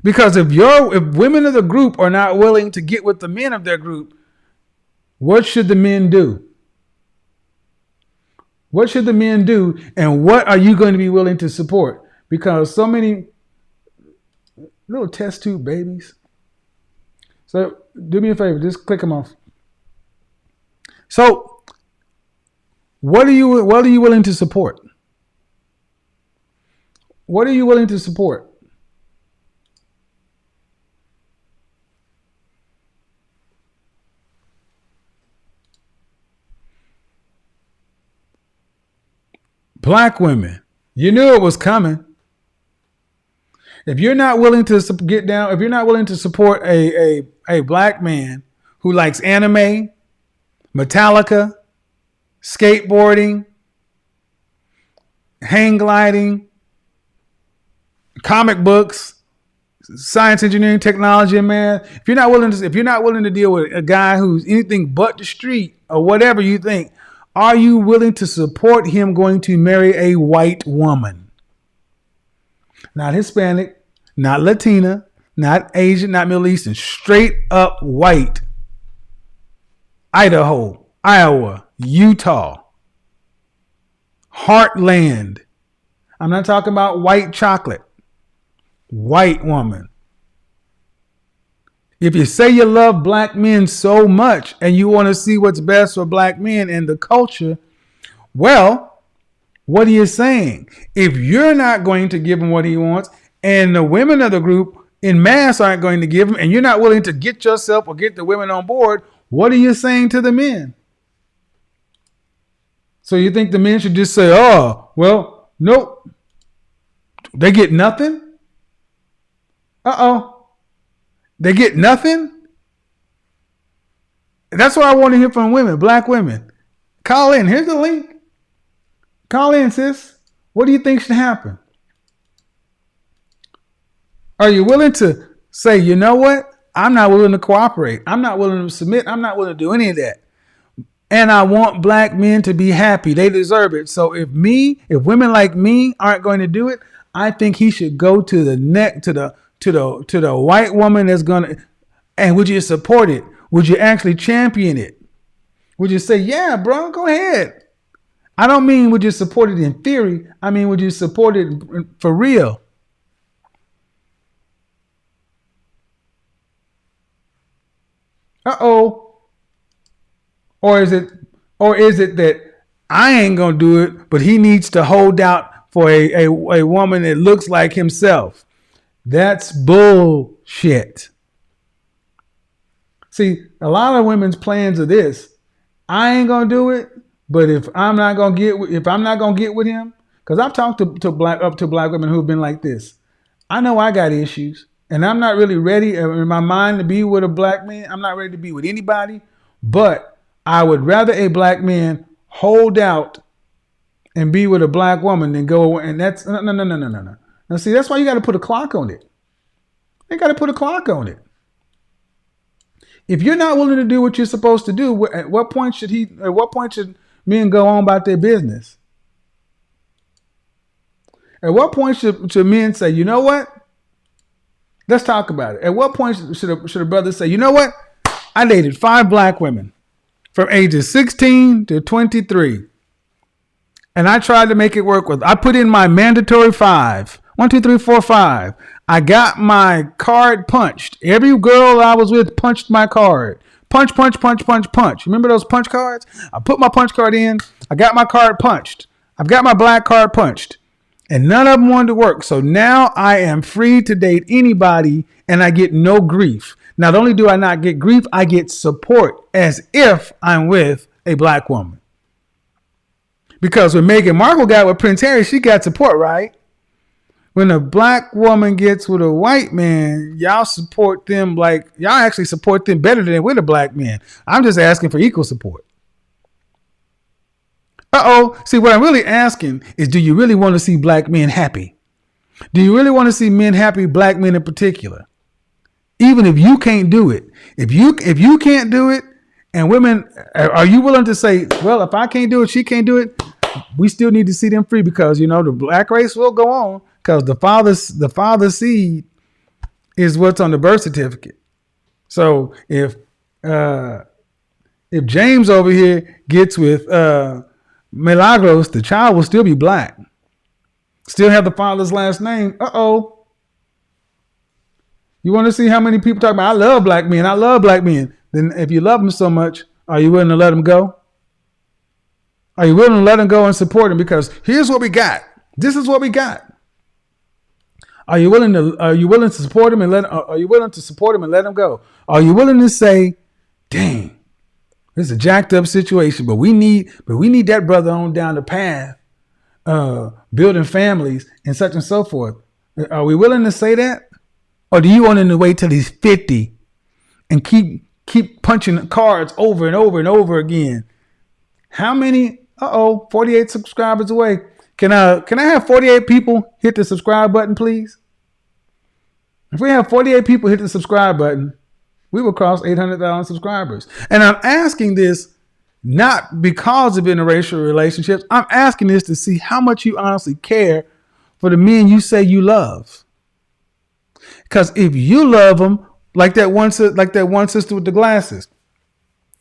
Because if women of the group are not willing to get with the men of their group, what should the men do? What should the men do, and what are you going to be willing to support? Because so many little test tube babies. So do me a favor, just click them off. So what are you willing to support? What are you willing to support? Black women, you knew it was coming. If you're not willing to get down, if you're not willing to support a black man who likes anime, Metallica, skateboarding, hang gliding, comic books, science, engineering, technology, and math. If you're not willing to deal with a guy who's anything but the street or whatever you think, are you willing to support him going to marry a white woman? Not Hispanic, not Latina, not Asian, not Middle Eastern, straight up white. Idaho, Iowa, Utah, Heartland. I'm not talking about white chocolate. White woman. If you say you love black men so much and you want to see what's best for black men and the culture, well, what are you saying? If you're not going to give him what he wants and the women of the group in mass aren't going to give him, and you're not willing to get yourself or get the women on board, what are you saying to the men? So you think the men should just say, oh, well, nope. They get nothing? Uh-oh. They get nothing? That's what I want to hear from women, black women. Call in. Here's the link. Call in, sis. What do you think should happen? Are you willing to say, you know what? I'm not willing to cooperate. I'm not willing to submit. I'm not willing to do any of that. And I want black men to be happy. They deserve it. So if women like me aren't going to do it, I think he should go to the neck to the white woman that's gonna. And would you support it? Would you actually champion it? Would you say, yeah, bro, go ahead? I don't mean would you support it in theory. I mean, would you support it for real? Uh-oh. Or is it that I ain't gonna do it, but he needs to hold out for a woman that looks like himself? That's bullshit. See, a lot of women's plans are this: I ain't gonna do it, but if I'm not gonna get with him, because I've talked to black women who've been like this. I know I got issues, and I'm not really ready in my mind to be with a black man. I'm not ready to be with anybody, but I would rather a black man hold out and be with a black woman than go. And that's no. Now see, that's why you got to put a clock on it. You got to put a clock on it. If you're not willing to do what you're supposed to do, at what point should men go on about their business? At what point should men say, you know what? Let's talk about it. At what point should a brother say, you know what? I dated 5 black women from ages 16 to 23. And I tried to make it work I put in my mandatory 5. 1, 2, 3, 4, 5. I got my card punched. Every girl I was with punched my card. Punch. Remember those punch cards? I put my punch card in. I got my card punched. I've got my black card punched. And none of them wanted to work. So now I am free to date anybody and I get no grief. Not only do I not get grief, I get support as if I'm with a black woman. Because when Meghan Markle got with Prince Harry, she got support, right? When a black woman gets with a white man, y'all support them like y'all actually support them better than with a black man. I'm just asking for equal support. See, what I'm really asking is, do you really want to see black men happy? Do you really want to see men happy, black men in particular? Even if you can't do it. If you can't do it, and women, are you willing to say, well, if I can't do it, she can't do it? We still need to see them free because, the black race will go on because the father's seed is what's on the birth certificate. So if James over here gets with Milagros, the child will still be black. Still have the father's last name. You want to see how many people talk about, I love black men. Then if you love them so much, are you willing to let them go? Are you willing to let them go and support them? Because here's what we got. This is what we got. Are you willing to support them and are you willing to support them and let them go? Are you willing to say, dang, this is a jacked up situation, but we need that brother on down the path, building families and such and so forth. Are we willing to say that? Or do you want him to wait till he's 50 and keep punching cards over and over and over again? How many? 48 subscribers away. Can I have 48 people hit the subscribe button, please? If we have 48 people hit the subscribe button, we will cross 800,000 subscribers. And I'm asking this not because of interracial relationships. I'm asking this to see how much you honestly care for the men you say you love. Because if you love them, like that one sister with the glasses,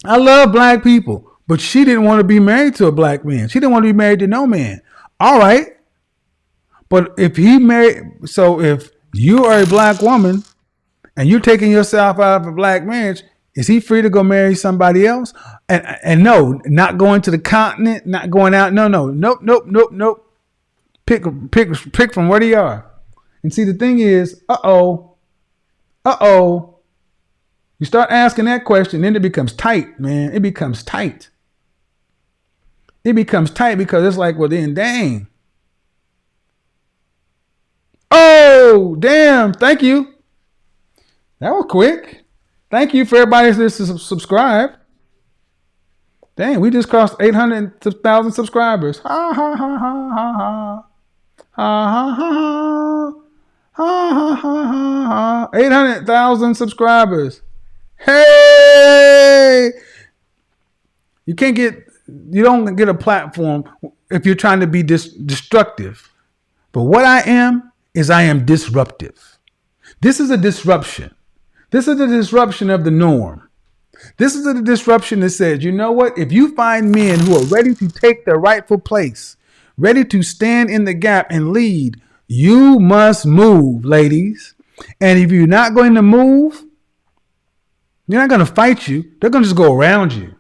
I love black people, but she didn't want to be married to a black man. She didn't want to be married to no man. All right. But if you are a black woman and you're taking yourself out of a black marriage, is he free to go marry somebody else? And no, not going to the continent, not going out. Nope. Pick from where they are. And see, the thing is, you start asking that question, then it becomes tight, man. It becomes tight. Because it's like, well, then, dang. Oh, damn. Thank you. That was quick. Thank you for everybody that's subscribed. Dang, we just crossed 800,000 subscribers. Ha, ha, ha, ha, ha, ha. Ha, ha, ha, ha. Ha, ha, ha, ha, ha. 800,000 subscribers. Hey! You don't get a platform if you're trying to be destructive. But what I am is I am disruptive. This is a disruption. This is a disruption of the norm. This is a disruption that says, you know what? If you find men who are ready to take their rightful place, ready to stand in the gap and lead, you must move, ladies. And if you're not going to move, they're not going to fight you. They're going to just go around you.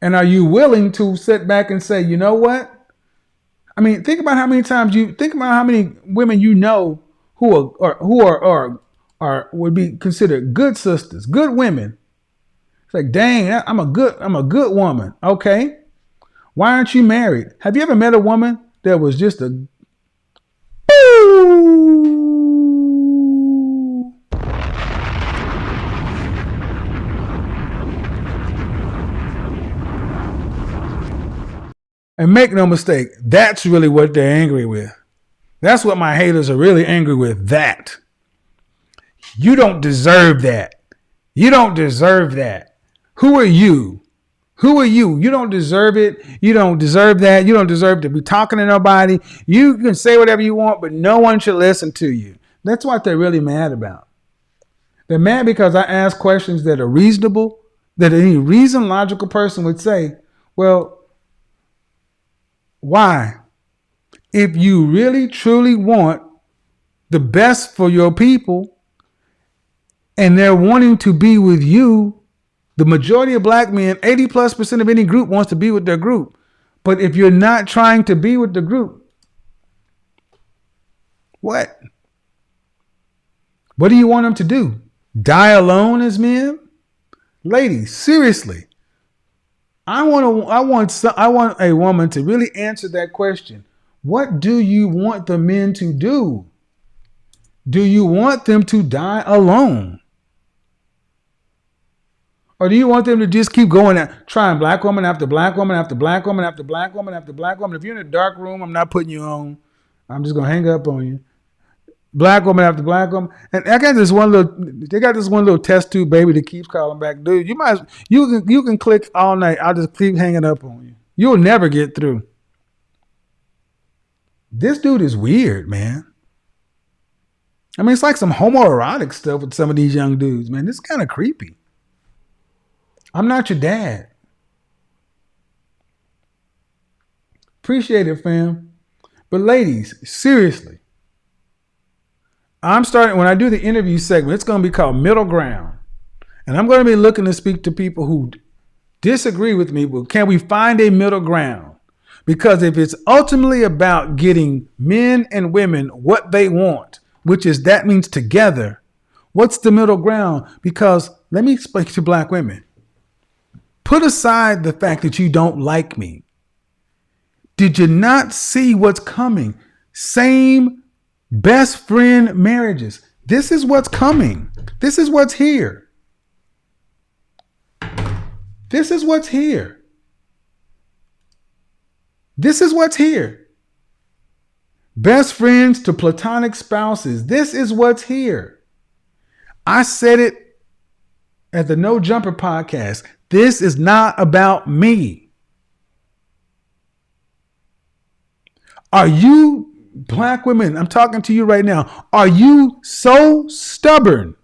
And are you willing to sit back and say, you know what? I mean, think about how many women you know who are would be considered good sisters, good women. It's like, dang, I'm a good woman. Okay. Why aren't you married? Have you ever met a woman that was just a And make no mistake, that's really what they're angry with. That's what my haters are really angry with. That. You don't deserve that. You don't deserve that. Who are you? Who are you? You don't deserve it. You don't deserve that. You don't deserve to be talking to nobody. You can say whatever you want, but no one should listen to you. That's what they're really mad about. They're mad because I ask questions that are reasonable, that any reasoned, logical person would say, well, why? If you really, truly want the best for your people and they're wanting to be with you, the majority of black men, 80+% of any group wants to be with their group. But if you're not trying to be with the group, what? What do you want them to do? Die alone as men? Ladies, seriously. I want a woman to really answer that question. What do you want the men to do? Do you want them to die alone? Or do you want them to just keep going at trying black woman after black woman after black woman after black woman after black woman? If you're in a dark room, I'm not putting you on. I'm just gonna hang up on you. Black woman after black woman. And they got this one little test tube baby that keeps calling back. Dude, you can click all night. I'll just keep hanging up on you. You'll never get through. This dude is weird, man. I mean, it's like some homoerotic stuff with some of these young dudes, man. This is kind of creepy. I'm not your dad. Appreciate it, fam. But ladies, seriously, when I do the interview segment, it's going to be called Middle Ground. And I'm going to be looking to speak to people who disagree with me, but can we find a middle ground? Because if it's ultimately about getting men and women what they want, that means together, what's the middle ground? Because let me speak to black women. Put aside the fact that you don't like me. Did you not see what's coming? Same best friend marriages. This is what's coming. This is what's here. This is what's here. This is what's here. Best friends to platonic spouses. This is what's here. I said it at the No Jumper podcast. This is not about me. Are you black women, I'm talking to you right now, are you so stubborn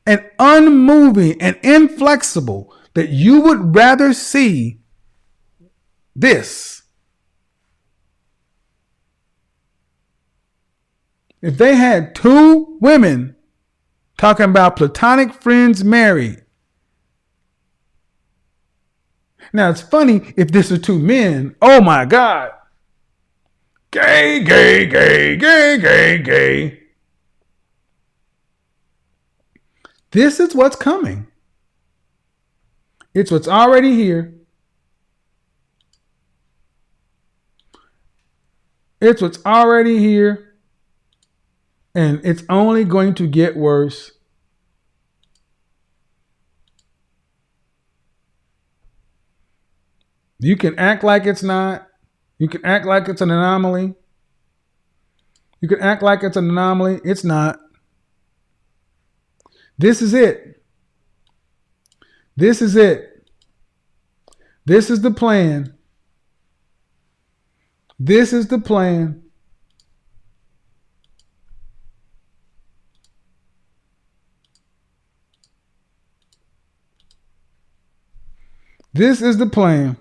and unmoving and inflexible that you would rather see this? If they had two women talking about platonic friends married. Now it's funny if this are two men. Oh my God. Gay, gay, gay, gay, gay, gay. This is what's coming. It's what's already here. It's what's already here. And it's only going to get worse. You can act like it's not. You can act like it's an anomaly. You can act like it's an anomaly. It's not. This is it. This is it. This is the plan. This is the plan. This is the plan.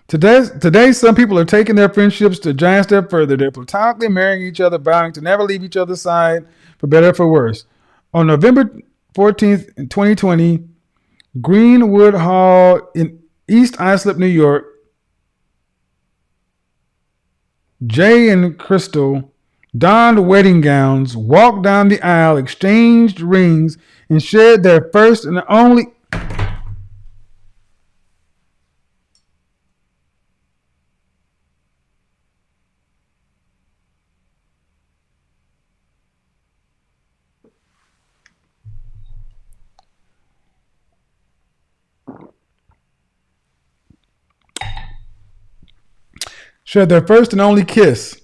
Today, some people are taking their friendships to a giant step further. They're platonically marrying each other, vowing to never leave each other's side, for better or for worse. On November 14th, 2020, Greenwood Hall in East Islip, New York, Jay and Crystal donned wedding gowns, walked down the aisle, exchanged rings, and shared their first and only... shared their first and only kiss.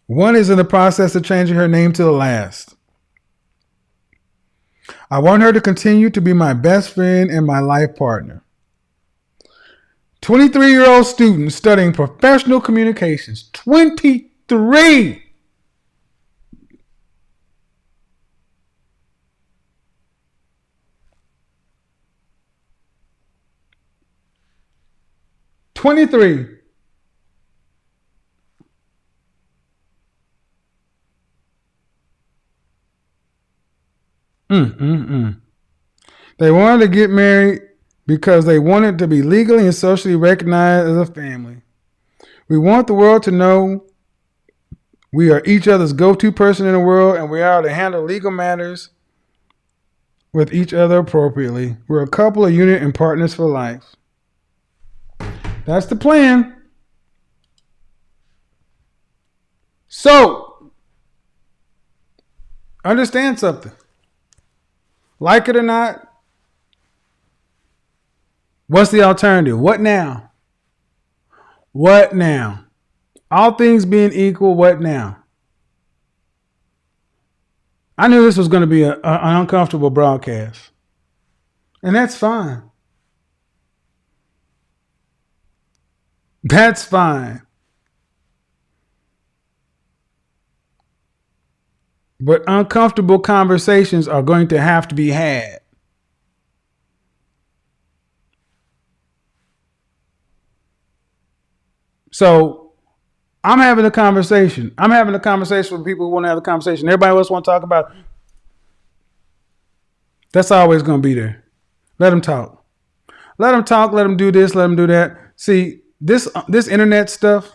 One is in the process of changing her name to the last. I want her to continue to be my best friend and my life partner. 23-year-old student studying professional communications. 23! They wanted to get married because they wanted to be legally and socially recognized as a family. We want the world to know we are each other's go-to person in the world, and we are to handle legal matters with each other appropriately. We're a couple, a unit, and partners for life. That's the plan. So, understand something. Like it or not, what's the alternative? What now? What now? All things being equal, what now? I knew this was going to be an uncomfortable broadcast. And that's fine. That's fine. But uncomfortable conversations are going to have to be had. So I'm having a conversation. I'm having a conversation with people who want to have a conversation. Everybody else want to talk about. That's always going to be there. Let them talk. Let them talk. Let them do this. Let them do that. See, this internet stuff.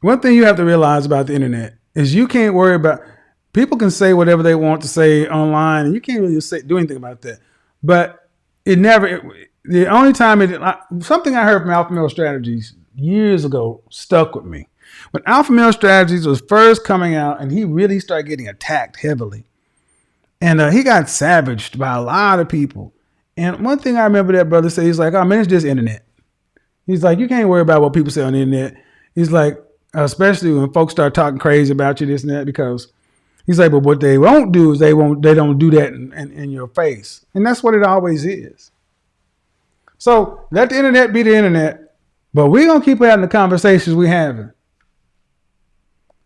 One thing you have to realize about the internet is you can't worry about. People can say whatever they want to say online, and you can't really do anything about that. But the only time something I heard from Alpha Male Strategies years ago stuck with me. When Alpha Male Strategies was first coming out, and he really started getting attacked heavily, and he got savaged by a lot of people. And one thing I remember that brother say, he's like, "Oh man, it's just internet." He's like, "You can't worry about what people say on the internet." He's like, especially when folks start talking crazy about you, this and that, because he's like, "But what they won't do is they don't do that in your face," and that's what it always is. So let the internet be the internet, but we're gonna keep having the conversations we're having.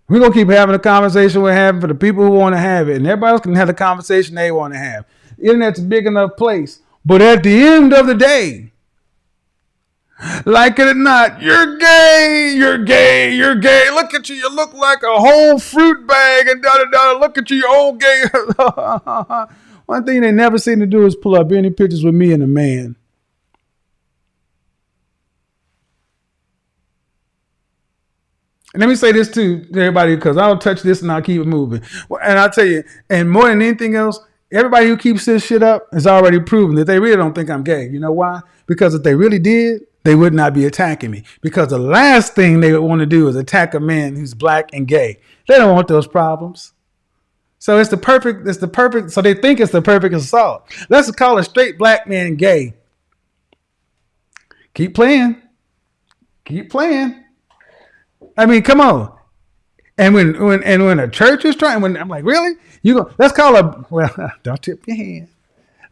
We're gonna keep having the conversation we're having for the people who want to have it, and everybody else can have the conversation they want to have. The internet's a big enough place, but at the end of the day, like it or not, you're gay, you're gay, you're gay. Look at you, you look like a whole fruit bag, and da-da-da, look at you, you're old gay. One thing they never seem to do is pull up any pictures with me and a man. And let me say this too to everybody, because I'll touch this and I'll keep it moving. And I'll tell you, and more than anything else, everybody who keeps this shit up has already proven that they really don't think I'm gay. You know why? Because if they really did, they would not be attacking me. Because the last thing they would want to do is attack a man who's black and gay. They don't want those problems. So it's the perfect, so they think it's the perfect assault. Let's call a straight black man gay. Keep playing. Keep playing. I mean, come on. And when a church is trying, when I'm like, really? Let's call a, well, don't tip your hand.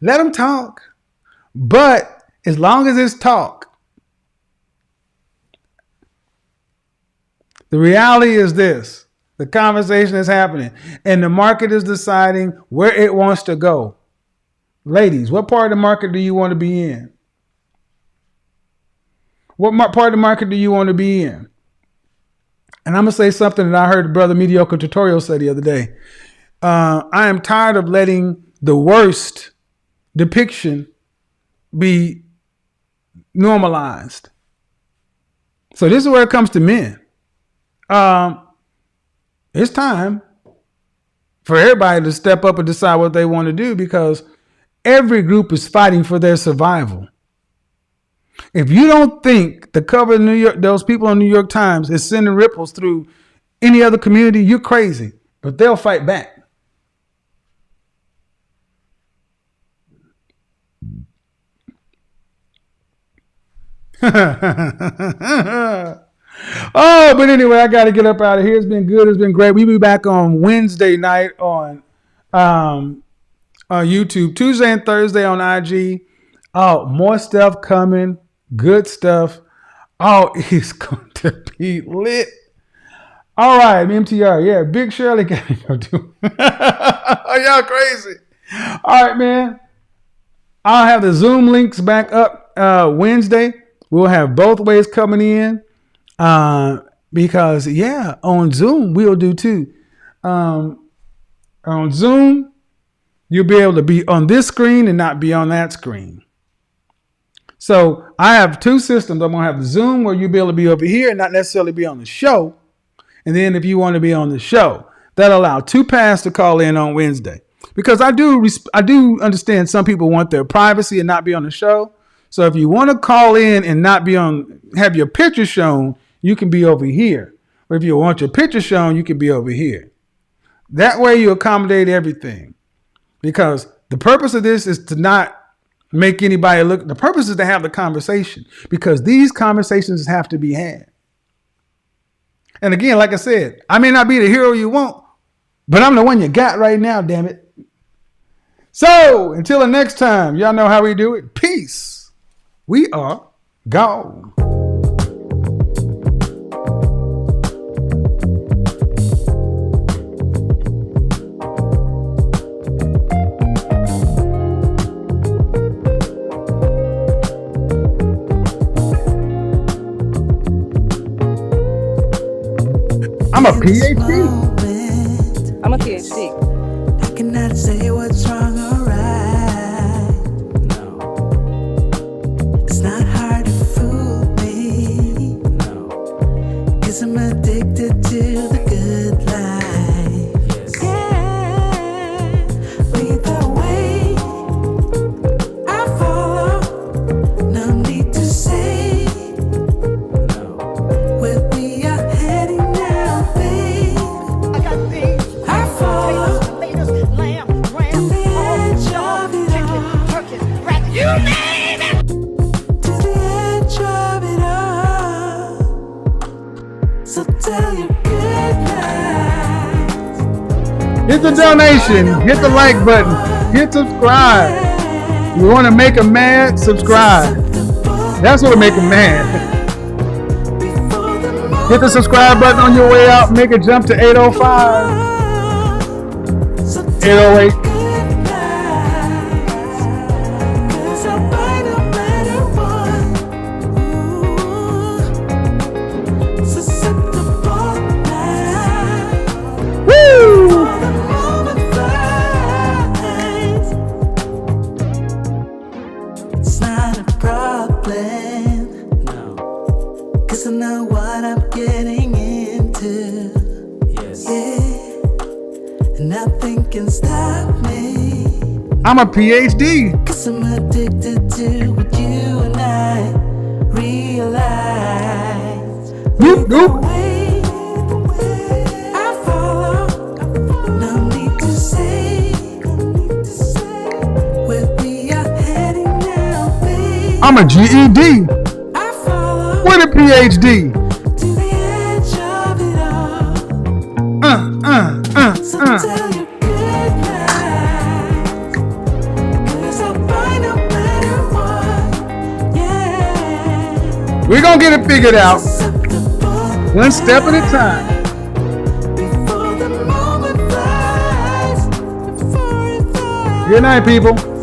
Let them talk. But as long as it's talk, the reality is this. The conversation is happening and the market is deciding where it wants to go. Ladies, what part of the market do you want to be in? What part of the market do you want to be in? And I'm going to say something that I heard Brother Mediocre Tutorial say the other day. I am tired of letting the worst depiction be normalized. So this is where it comes to men. It's time for everybody to step up and decide what they want to do because every group is fighting for their survival. If you don't think the cover of New York, those people on New York Times is sending ripples through any other community, you're crazy. But they'll fight back. Oh, but anyway, I got to get up out of here. It's been good. It's been great. We'll be back on Wednesday night on YouTube, Tuesday and Thursday on IG. Oh, more stuff coming. Good stuff. Oh, it's going to be lit. All right, MTR. Yeah, Big Shirley got to go do. Are y'all crazy? All right, man. I'll have the Zoom links back up Wednesday. We'll have both ways coming in because, yeah, on Zoom, we'll do too. On Zoom, you'll be able to be on this screen and not be on that screen. So I have two systems. I'm going to have the Zoom where you'll be able to be over here and not necessarily be on the show. And then if you want to be on the show, that'll allow two paths to call in on Wednesday. Because I do understand some people want their privacy and not be on the show. So if you want to call in and not be on, have your picture shown, you can be over here. Or if you want your picture shown, you can be over here. That way you accommodate everything. Because the purpose of this is to not make anybody look. The purpose is to have the conversation. Because these conversations have to be had. And again, like I said, I may not be the hero you want, but I'm the one you got right now, damn it. So, until the next time, y'all know how we do it. Peace. We are gone. I'm a PhD. I'm a PhD. I cannot say what's wrong or right. No. It's not hard to fool me. No. 'Cause I'm addicted to the good life. Yes. Yeah. Lead the way. I follow. No need to say No. where we are heading now, babe. I got things. I follow. Tomatoes, lamb, ram, To the edge hog, of it chicken, all. turkeys, rabbit. You name it. To the edge of it all. So tell your good lies. Hit the donation. Hit the like button. Hit subscribe. You want to make them mad? Subscribe. That's what'll make them mad. Hit the subscribe button on your way out. Make it jump to 805, 808. Woo! It's not a problem, No. 'cause I know what I'm getting into. Yes. Yeah, and nothing can stop me. I'm a PhD. 'Cause I'm addicted to what you and I realize. Whoop, The whoop. way I follow, no need to say where we are heading now, babe. I'm a GED I follow with a PhD. to the edge of it all. So tell your good lies, 'cause I We're going to get it figured out. One step at a time. Good night, people.